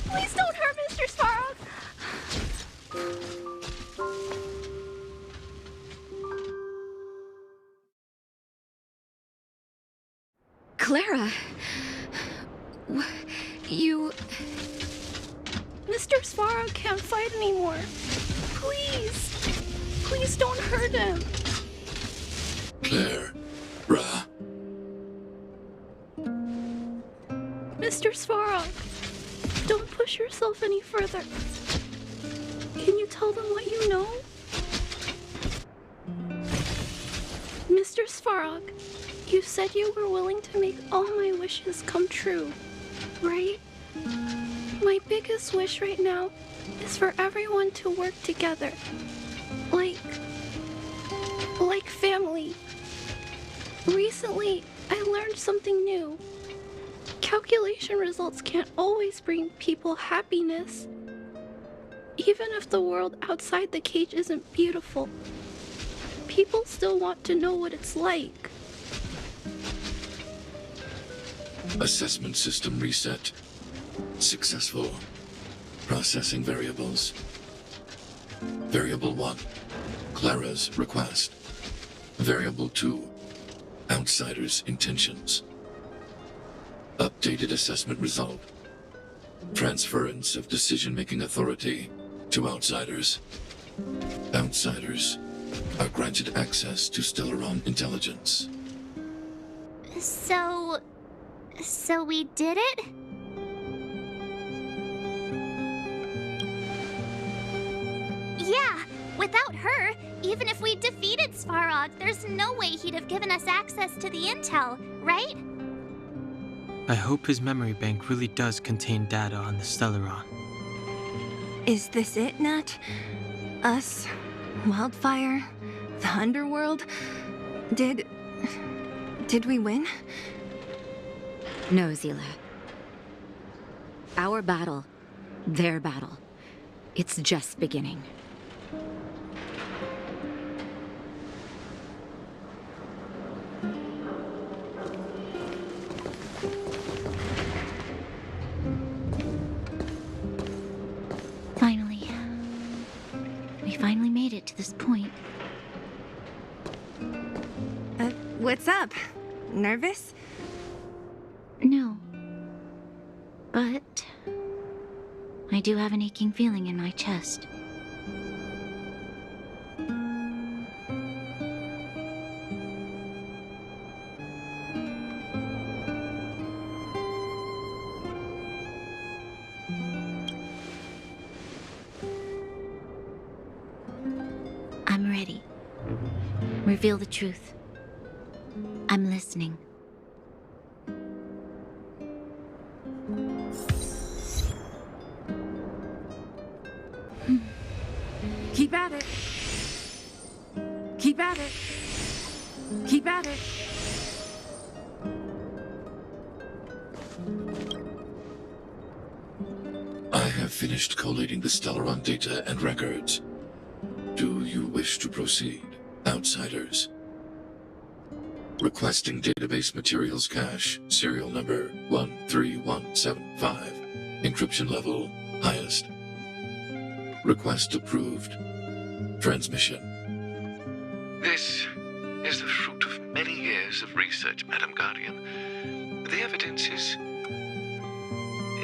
Please don't hurt Mr. Svarog. Clara. You. Mr. Svarog can't fight anymore. Please. Please don't hurt him. Claire. Ra. Mr. Svarog, don't push yourself any further. Can you tell them what you know? Mr. Svarog, you said you were willing to make all my wishes come true, right? My biggest wish right now is for everyone to work together. Like family. Recently, I learned something new. Calculation results can't always bring people happiness. Even if the world outside the cage isn't beautiful, people still want to know what it's like. Assessment system reset. Successful. Processing variables. Variable 1. Clara's request. Variable 2. Outsider's intentions. Updated assessment result. Transference of decision-making authority to outsiders. Outsiders are granted access to Stellaron intelligence. So we did it? Yeah, without her, even if we defeated Svarog, there's no way he'd have given us access to the intel, right? I hope his memory bank really does contain data on the Stellaron. Is this it, Nat? Us? Wildfire? The underworld? Did we win? No, Zila. Our battle, their battle, it's just beginning. Finally. We finally made it to this point. What's up? Nervous? No. But I do have an aching feeling in my chest. Reveal the truth. I'm listening. Keep at it. Keep at it. Keep at it. I have finished collating the Stellaron data and records. Do you wish to proceed, outsiders? Requesting database materials cache, serial number 13175. Encryption level, highest. Request approved. Transmission. This is the fruit of many years of research, Madam Guardian. The evidence is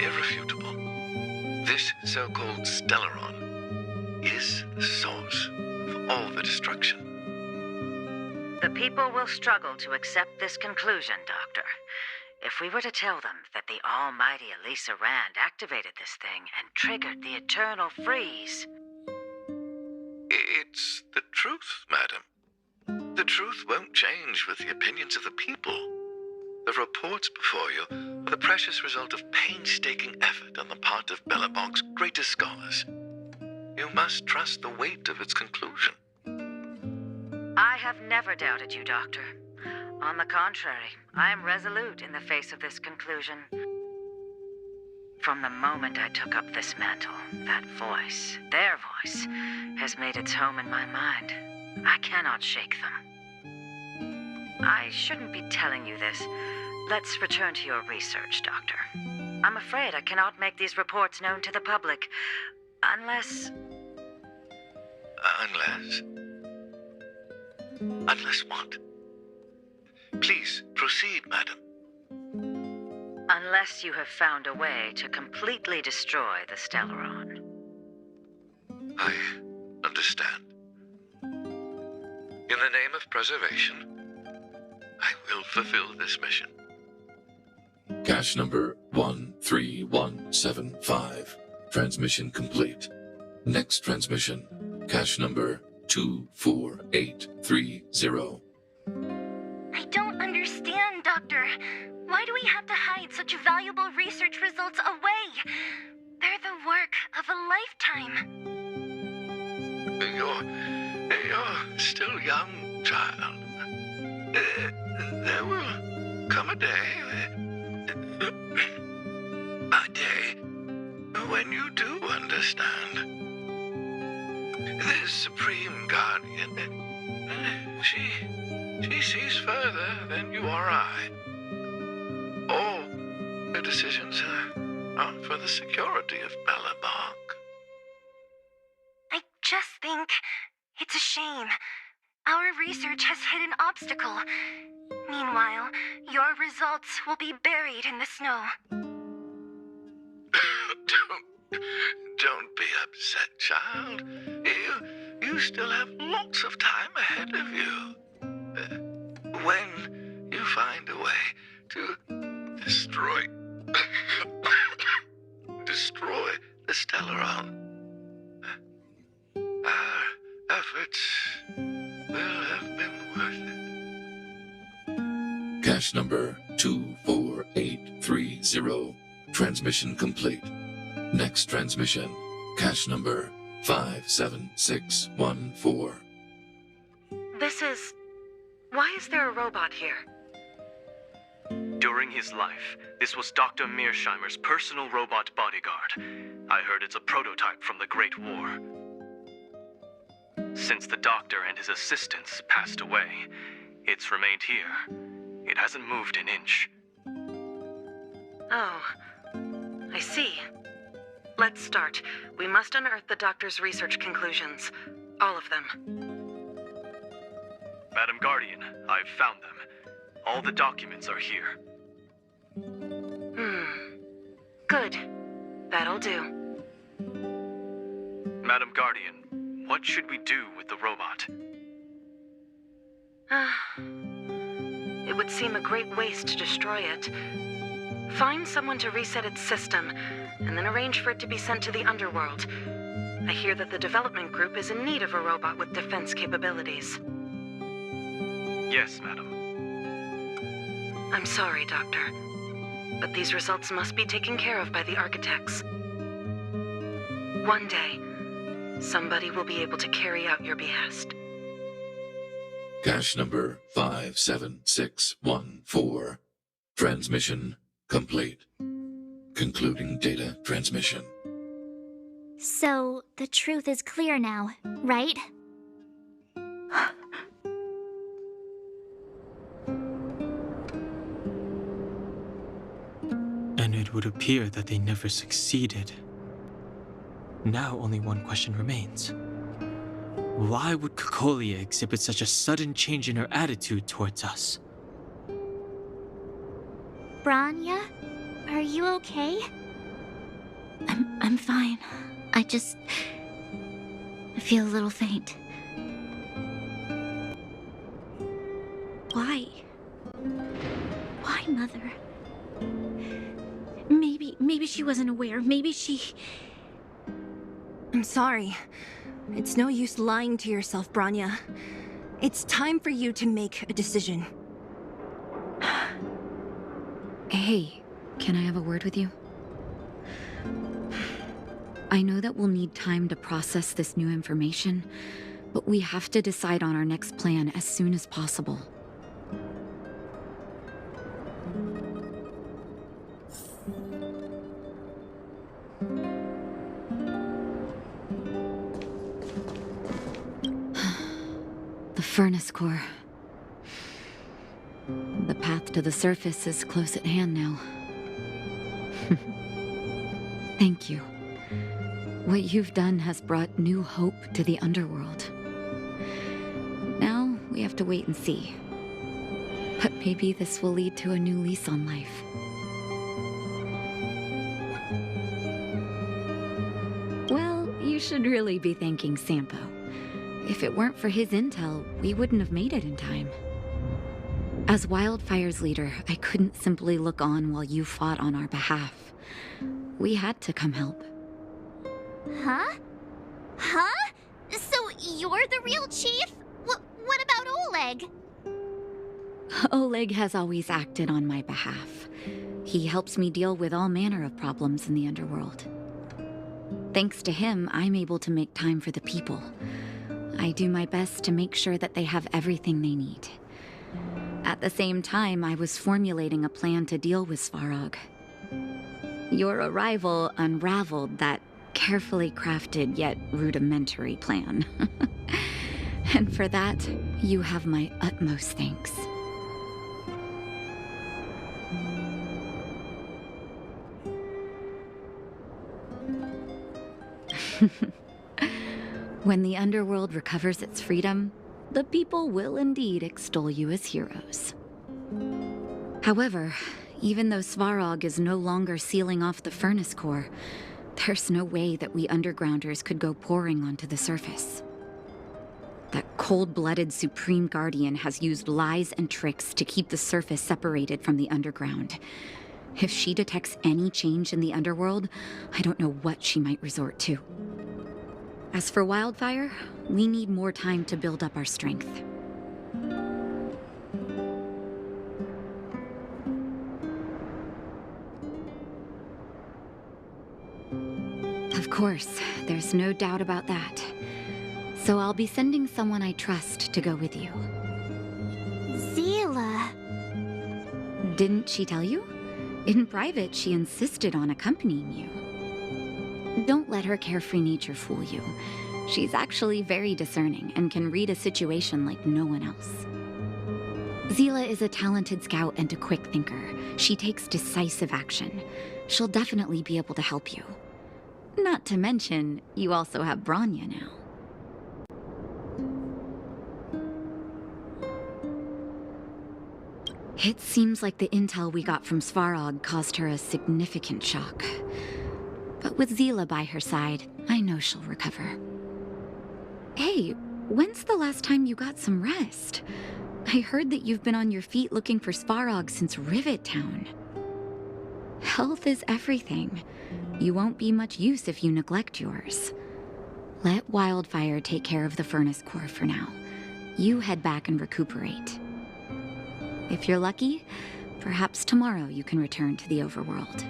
irrefutable. This so-called Stellaron is the source of all the destruction. The people will struggle to accept this conclusion, Doctor. If we were to tell them that the almighty Elisa Rand activated this thing and triggered the eternal freeze. It's the truth, madam. The truth won't change with the opinions of the people. The reports before you are the precious result of painstaking effort on the part of Belobog's greatest scholars. You must trust the weight of its conclusion. I have never doubted you, Doctor. On the contrary, I am resolute in the face of this conclusion. From the moment I took up this mantle, that voice, their voice, has made its home in my mind. I cannot shake them. I shouldn't be telling you this. Let's return to your research, Doctor. I'm afraid I cannot make these reports known to the public, unless... Unless what? Please, proceed, madam. Unless you have found a way to completely destroy the Stellaron. I understand. In the name of preservation, I will fulfill this mission. Cache number 13175. Transmission complete. Next transmission. Cache number 24830. I don't understand, Doctor. Why do we have to hide such valuable research results away? They're the work of a lifetime. You're still young, child. There will come a day when you do understand. This Supreme Guardian, she sees further than you or I. All her decisions are for the security of Belobog. I just think it's a shame. Our research has hit an obstacle. Meanwhile, your results will be buried in the snow. Don't be upset, child. You still have lots of time ahead of you. When you find a way to destroy the Stellaron, our efforts will have been worth it. Cache number 24830. Transmission complete. Next transmission. Cache number 57614. Why is there a robot here? During his life, this was Dr. Mearsheimer's personal robot bodyguard. I heard it's a prototype from the Great War. Since the doctor and his assistants passed away, it's remained here. It hasn't moved an inch. Oh, I see. Let's start. We must unearth the doctor's research conclusions. All of them. Madam Guardian, I've found them. All the documents are here. Good. That'll do. Madam Guardian, what should we do with the robot? It would seem a great waste to destroy it. Find someone to reset its system, and then arrange for it to be sent to the underworld. I hear that the development group is in need of a robot with defense capabilities. Yes, madam. I'm sorry, Doctor, but these results must be taken care of by the architects. One day, somebody will be able to carry out your behest. Cache number 57614. Transmission complete. Concluding data transmission. So, the truth is clear now, right? And it would appear that they never succeeded. Now only one question remains. Why would Cocolia exhibit such a sudden change in her attitude towards us? Bronya, are you okay? I'm fine. I feel a little faint. Why? Why, Mother? Maybe she wasn't aware. Maybe she... I'm sorry. It's no use lying to yourself, Bronya. It's time for you to make a decision. Hey, can I have a word with you? I know that we'll need time to process this new information, but we have to decide on our next plan as soon as possible. The furnace core. The path to the surface is close at hand now. Thank you. What you've done has brought new hope to the underworld. Now, we have to wait and see. But maybe this will lead to a new lease on life. Well, you should really be thanking Sampo. If it weren't for his intel, we wouldn't have made it in time. As Wildfire's leader, I couldn't simply look on while you fought on our behalf. We had to come help. Huh? Huh? So you're the real chief? What about Oleg? Oleg has always acted on my behalf. He helps me deal with all manner of problems in the underworld. Thanks to him, I'm able to make time for the people. I do my best to make sure that they have everything they need. At the same time, I was formulating a plan to deal with Svarog. Your arrival unraveled that carefully crafted yet rudimentary plan. And for that, you have my utmost thanks. When the underworld recovers its freedom, the people will indeed extol you as heroes. However, even though Svarog is no longer sealing off the furnace core, there's no way that we undergrounders could go pouring onto the surface. That cold-blooded Supreme Guardian has used lies and tricks to keep the surface separated from the underground. If she detects any change in the underworld, I don't know what she might resort to. As for Wildfire, we need more time to build up our strength. Of course, there's no doubt about that. So I'll be sending someone I trust to go with you. Zila. Didn't she tell you? In private, she insisted on accompanying you. Don't let her carefree nature fool you. She's actually very discerning and can read a situation like no one else. Zila is a talented scout and a quick thinker. She takes decisive action. She'll definitely be able to help you. Not to mention, you also have Bronya now. It seems like the intel we got from Svarog caused her a significant shock. But with Zila by her side, I know she'll recover. Hey, when's the last time you got some rest? I heard that you've been on your feet looking for Svarog since Rivet Town. Health is everything. You won't be much use if you neglect yours. Let Wildfire take care of the furnace core for now. You head back and recuperate. If you're lucky, perhaps tomorrow you can return to the overworld.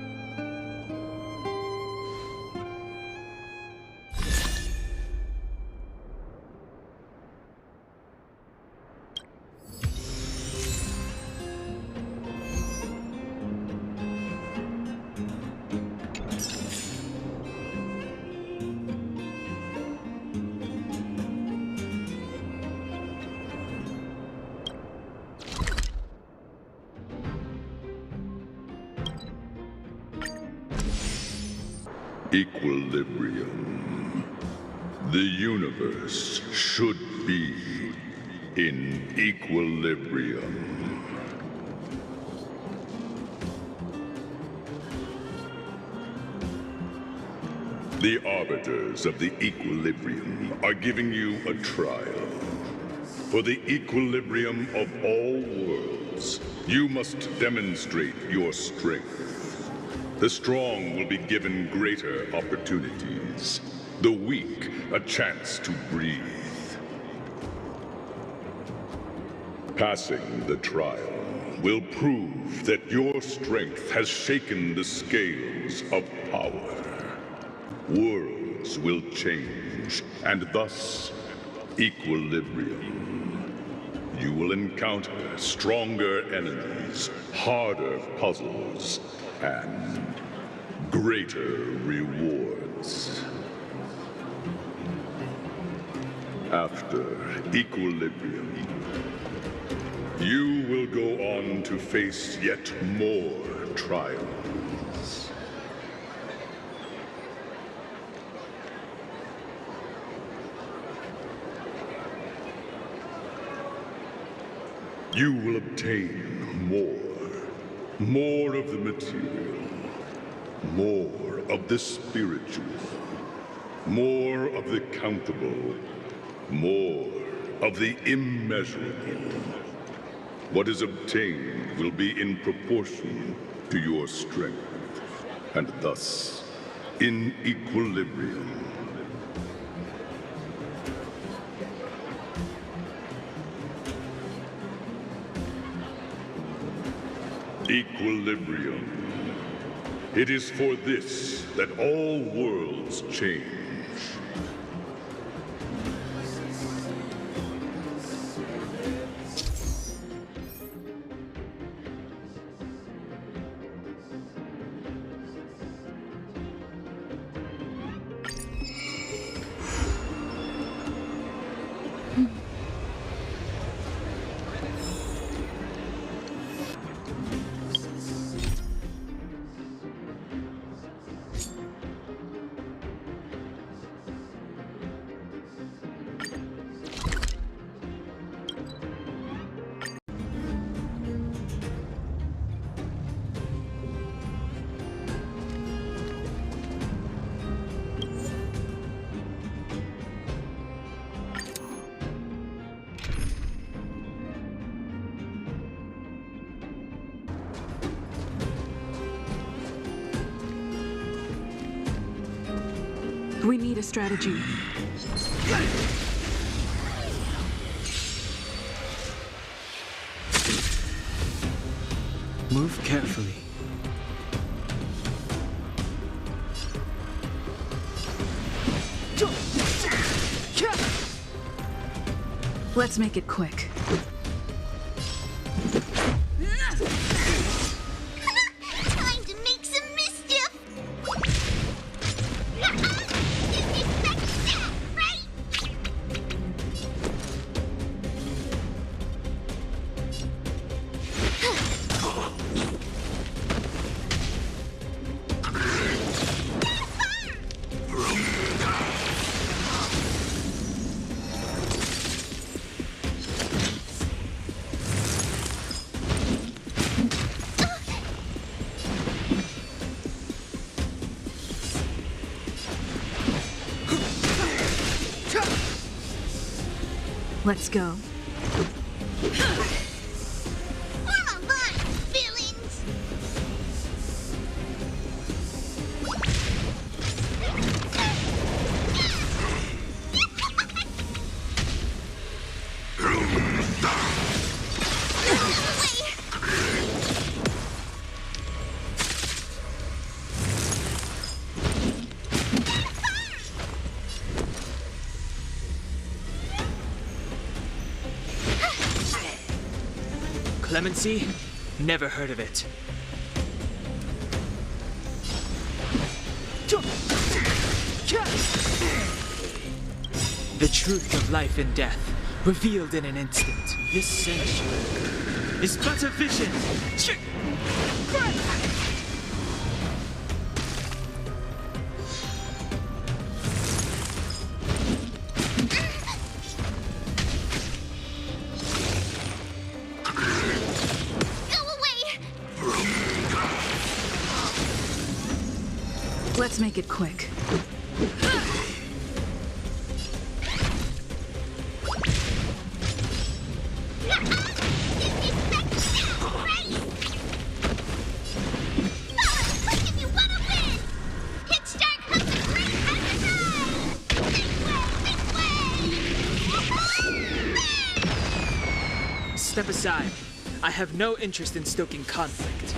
Equilibrium. The universe should be in equilibrium. The arbiters of the equilibrium are giving you a trial. For the equilibrium of all worlds, you must demonstrate your strength. The strong will be given greater opportunities. The weak, a chance to breathe. Passing the trial will prove that your strength has shaken the scales of power. Worlds will change, and thus, equilibrium. You will encounter stronger enemies, harder puzzles, and greater rewards. After equilibrium, you will go on to face yet more trials. You will obtain more of the material, more of the spiritual, more of the countable, more of the immeasurable. What is obtained will be in proportion to your strength, and thus in equilibrium. Equilibrium. It is for this that all worlds change. We need a strategy. Move carefully. Let's make it quick. Time to make some mischief! Let's go. Clemency? Never heard of it. The truth of life and death, revealed in an instant. This sanctuary is but a vision. Let's make it quick. Step aside. I have no interest in stoking conflict.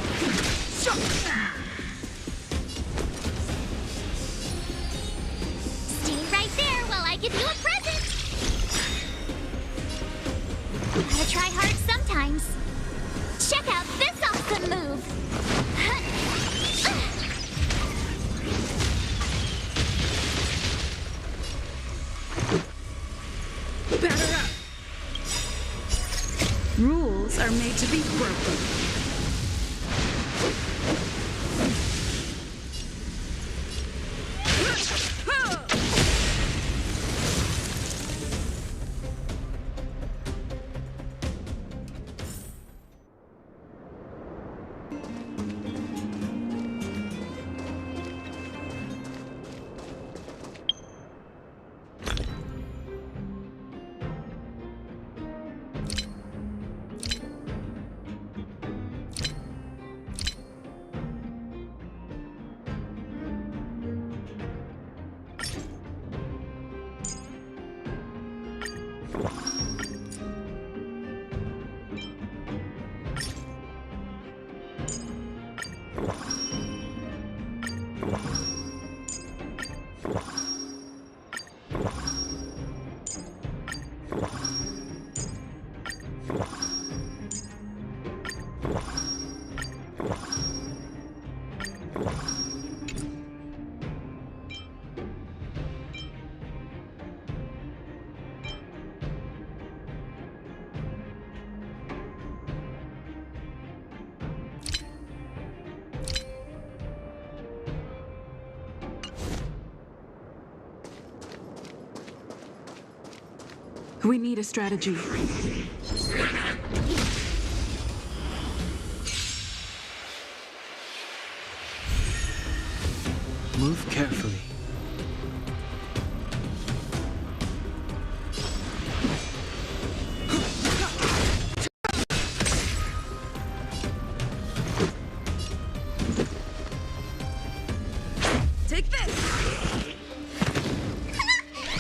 Stay right there while I give you a present. Gotta try hard sometimes. Check out this awesome move. Batter up! Rules are made to be broken. We need a strategy. Move carefully. Take this!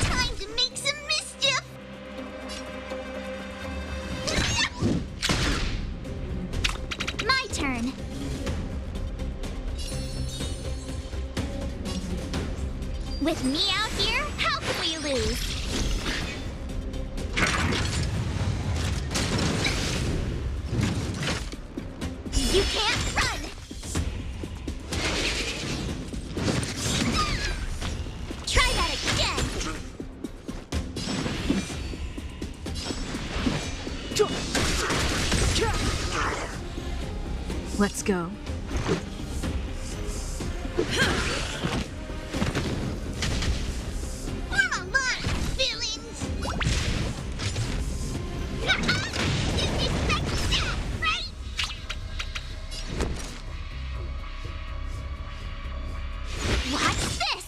Time to make some mischief. My turn. With me out here, how can we lose? You can't run! Try that again! Let's go. I'm a lot of feelings! Right? What's this?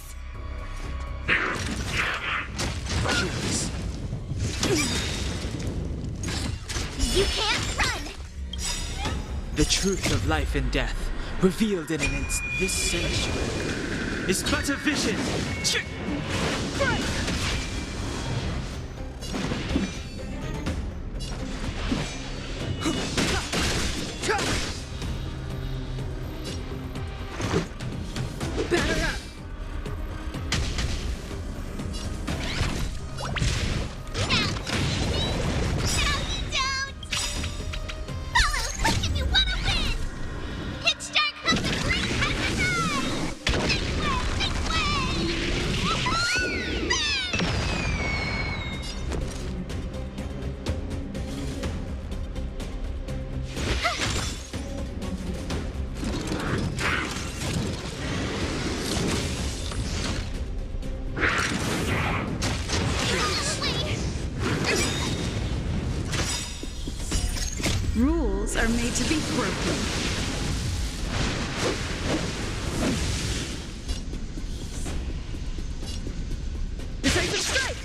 You can't run! The truth of life and death, revealed in an instant. This sanctuary is but a vision. Batter up! No, you don't! Follow are made to be broken. Decisive strike!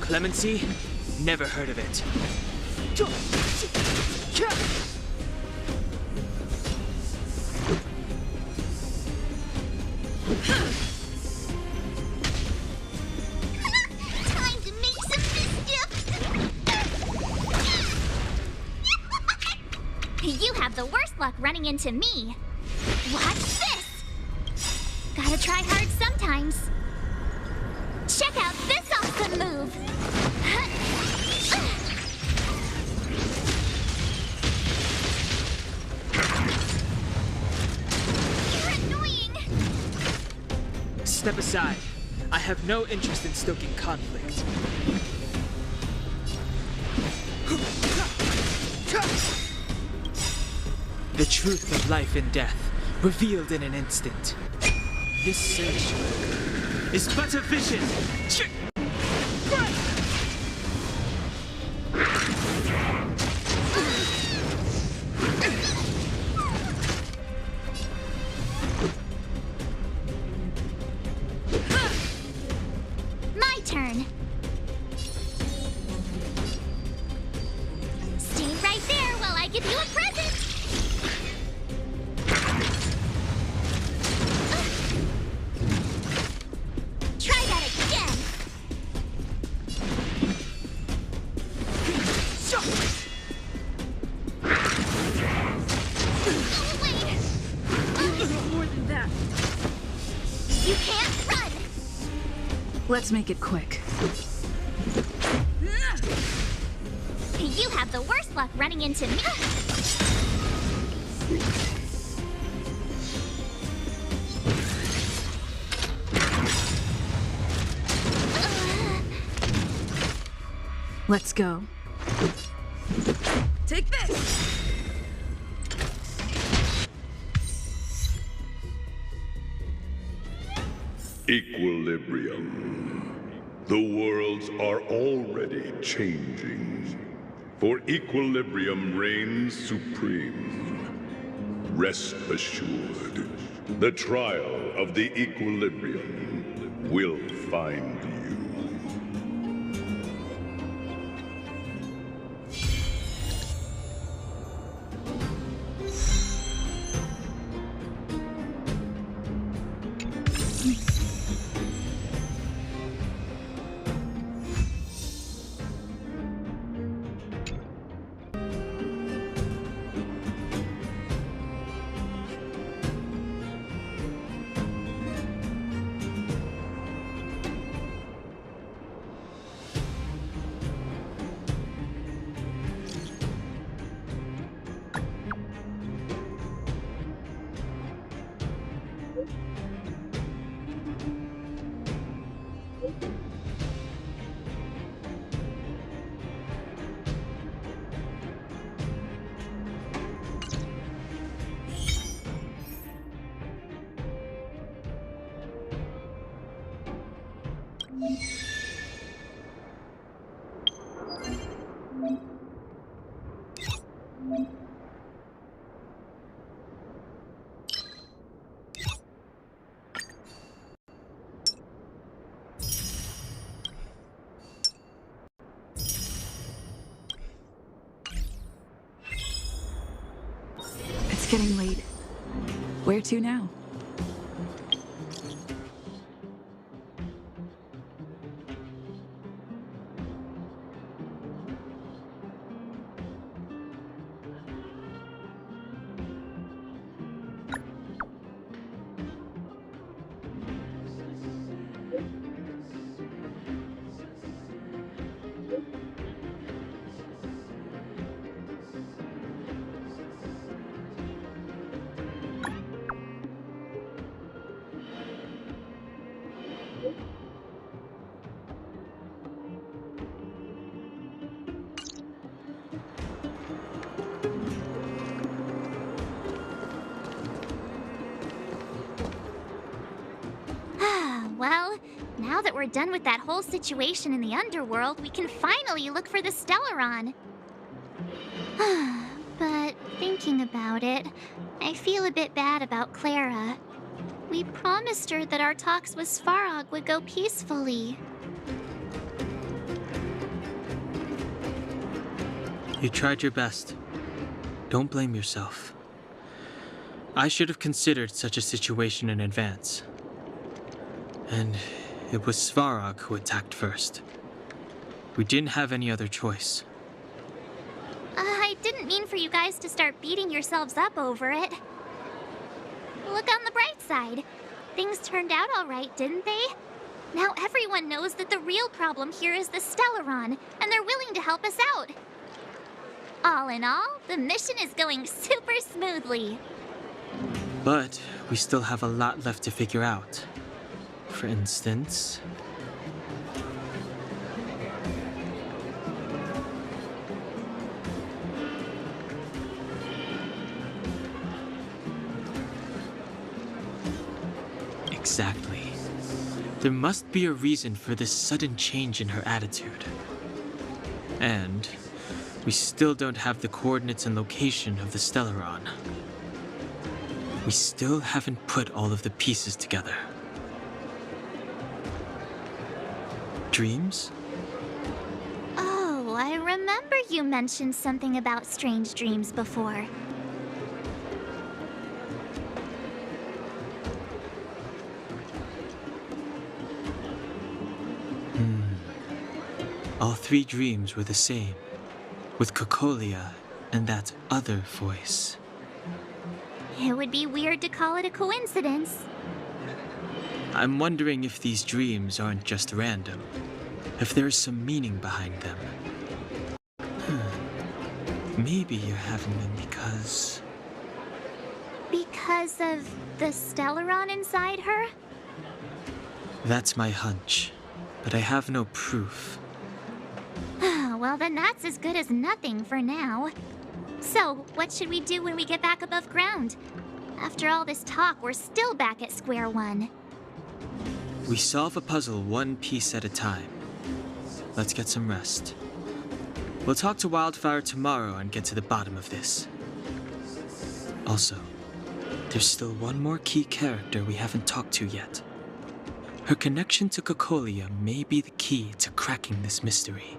Clemency? Never heard of it. Time to make some mischief! You have the worst luck running into me. Watch this! Gotta try hard sometimes. Check out this awesome move! You're annoying! Step aside. I have no interest in stoking conflict. The truth of life and death, revealed in an instant. This search is but a vision. My turn. Stay right there while I give you a present. Try that again. Oh, wait. More than that. You can't run. Let's make it quick. You have the worst luck running into me. Let's go. Take this! Equilibrium. The worlds are already changing. For equilibrium reigns supreme. Rest assured, the trial of the equilibrium will find you. It's getting late. Where to now? Well, now that we're done with that whole situation in the underworld, we can finally look for the Stellaron. But thinking about it, I feel a bit bad about Clara. We promised her that our talks with Svarog would go peacefully. You tried your best. Don't blame yourself. I should have considered such a situation in advance. And it was Svarog who attacked first. We didn't have any other choice. I didn't mean for you guys to start beating yourselves up over it. Look on the bright side. Things turned out all right, didn't they? Now everyone knows that the real problem here is the Stellaron, and they're willing to help us out. All in all, the mission is going super smoothly. But we still have a lot left to figure out. For instance... Exactly. There must be a reason for this sudden change in her attitude. And we still don't have the coordinates and location of the Stellaron. We still haven't put all of the pieces together. Dreams? Oh, I remember you mentioned something about strange dreams before. All three dreams were the same, with Cocolia and that other voice. It would be weird to call it a coincidence. I'm wondering if these dreams aren't just random, if there is some meaning behind them. Maybe you're having them because... Because of the Stellaron inside her? That's my hunch, but I have no proof. Well, then that's as good as nothing for now. So, what should we do when we get back above ground? After all this talk, we're still back at square one. We solve a puzzle one piece at a time. Let's get some rest. We'll talk to Wildfire tomorrow and get to the bottom of this. Also, there's still one more key character we haven't talked to yet. Her connection to Cocolia may be the key to cracking this mystery.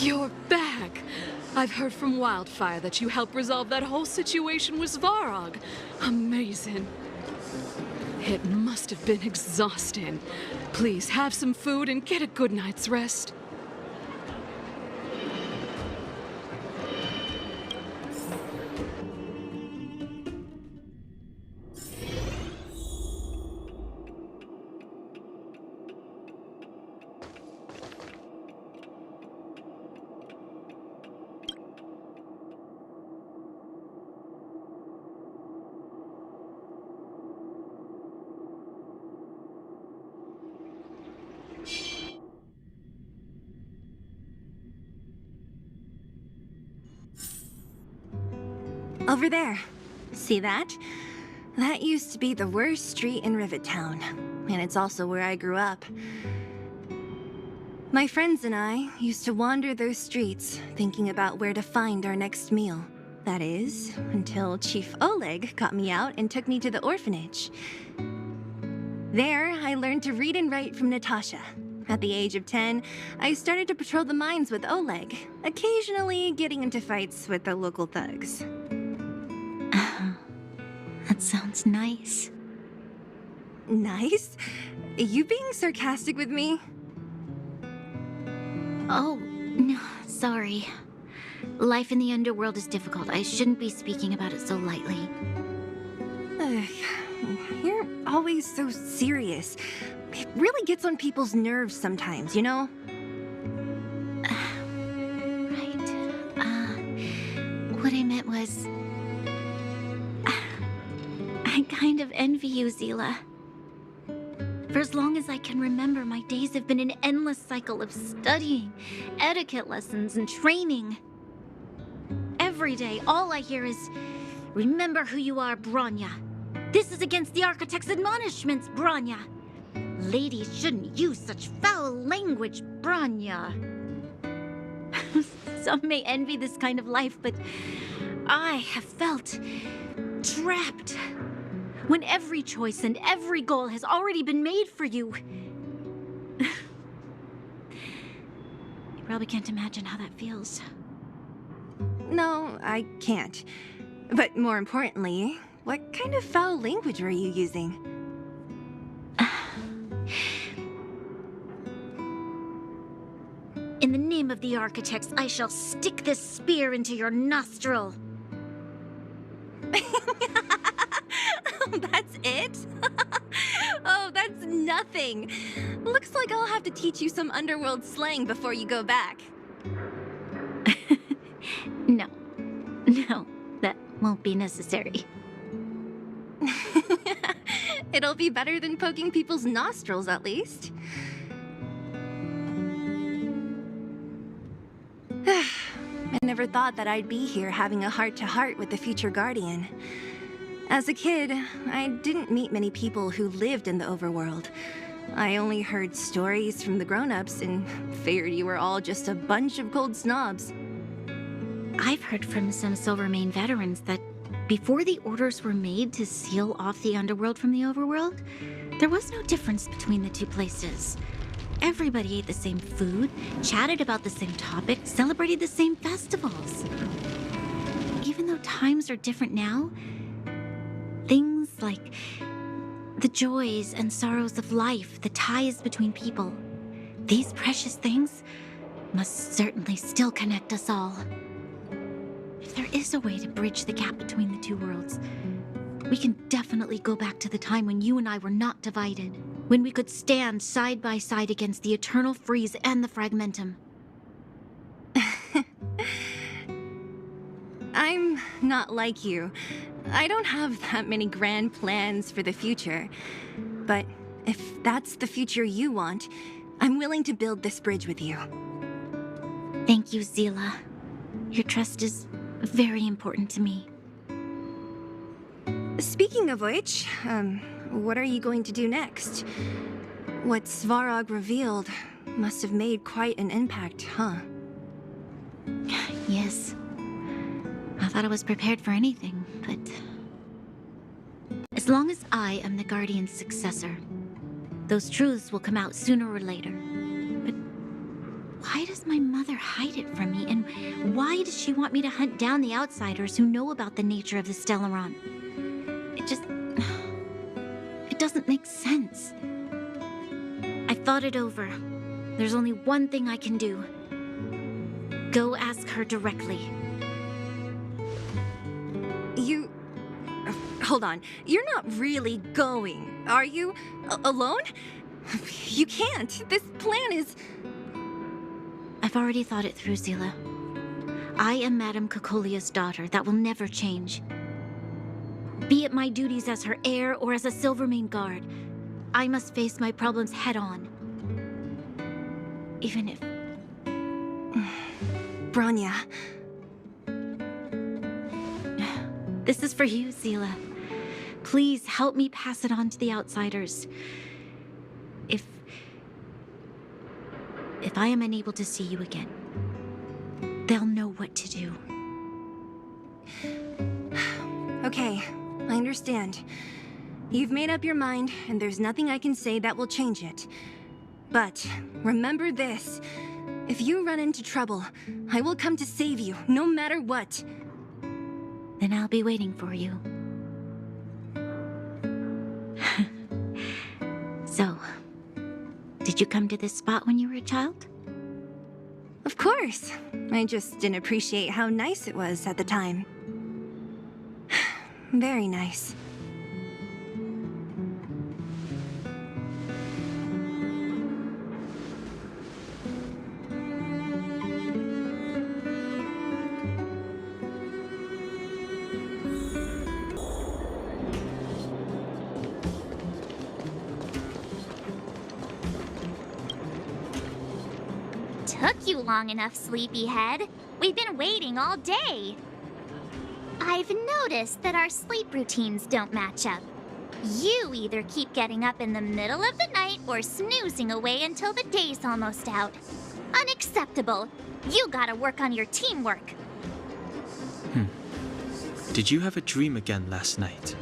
You're back! I've heard from Wildfire that you helped resolve that whole situation with Svarog. Amazing. It must have been exhausting. Please have some food and get a good night's rest. Over there. See that? That used to be the worst street in Rivet Town. And it's also where I grew up. My friends and I used to wander those streets, thinking about where to find our next meal. That is, until Chief Oleg got me out and took me to the orphanage. There, I learned to read and write from Natasha. At the age of 10, I started to patrol the mines with Oleg, occasionally getting into fights with the local thugs. That sounds nice. Nice? You being sarcastic with me? Oh, no, sorry. Life in the underworld is difficult. I shouldn't be speaking about it so lightly. You're always so serious. It really gets on people's nerves sometimes, you know? Right. What I meant was... I kind of envy you, Zila. For as long as I can remember, my days have been an endless cycle of studying, etiquette lessons, and training. Every day, all I hear is, remember who you are, Bronya. This is against the Architect's admonishments, Bronya. Ladies shouldn't use such foul language, Bronya. Some may envy this kind of life, but I have felt trapped. When every choice and every goal has already been made for you. You probably can't imagine how that feels. No, I can't. But more importantly, what kind of foul language were you using? In the name of the Architects, I shall stick this spear into your nostril. That's it? Oh, that's nothing. Looks like I'll have to teach you some underworld slang before you go back. No, that won't be necessary. It'll be better than poking people's nostrils, at least. I never thought that I'd be here having a heart-to-heart with the future Guardian. As a kid, I didn't meet many people who lived in the overworld. I only heard stories from the grown-ups and figured you were all just a bunch of cold snobs. I've heard from some Silvermane veterans that before the orders were made to seal off the underworld from the overworld, there was no difference between the two places. Everybody ate the same food, chatted about the same topics, celebrated the same festivals. Even though times are different now, things like the joys and sorrows of life, the ties between people, these precious things must certainly still connect us all. If there is a way to bridge the gap between the two worlds, we can definitely go back to the time when you and I were not divided, when we could stand side by side against the Eternal Freeze and the Fragmentum. I'm not like you. I don't have that many grand plans for the future. But if that's the future you want, I'm willing to build this bridge with you. Thank you, Zila. Your trust is very important to me. Speaking of which, what are you going to do next? What Svarog revealed must have made quite an impact, huh? Yes. I thought I was prepared for anything, but... as long as I am the Guardian's successor, those truths will come out sooner or later. But why does my mother hide it from me, and why does she want me to hunt down the outsiders who know about the nature of the Stellaron? It doesn't make sense. I've thought it over. There's only one thing I can do. Go ask her directly. Hold on. You're not really going, are you? Alone? You can't. This plan is... I've already thought it through, Zila. I am Madame Cocolia's daughter. That will never change. Be it my duties as her heir or as a Silvermane guard, I must face my problems head-on. Even if... Bronya. This is for you, Zila. Please help me pass it on to the outsiders. If I am unable to see you again, they'll know what to do. Okay, I understand. You've made up your mind, and there's nothing I can say that will change it. But remember this. If you run into trouble, I will come to save you, no matter what. Then I'll be waiting for you. So, did you come to this spot when you were a child? Of course. I just didn't appreciate how nice it was at the time. Very nice. Took you long enough, sleepyhead. We've been waiting all day. I've noticed that our sleep routines don't match up. You either keep getting up in the middle of the night or snoozing away until the day's almost out. Unacceptable. You gotta work on your teamwork. Did you have a dream again last night?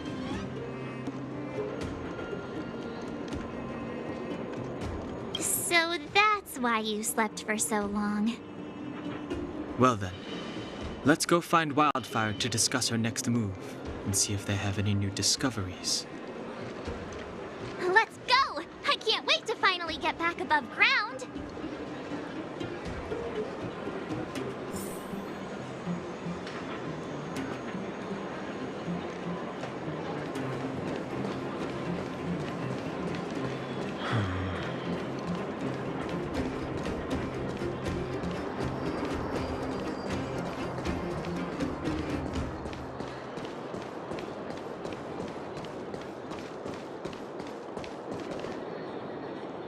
So that's why you slept for so long. Well then, let's go find Wildfire to discuss her next move and see if they have any new discoveries. Let's go! I can't wait to finally get back above ground!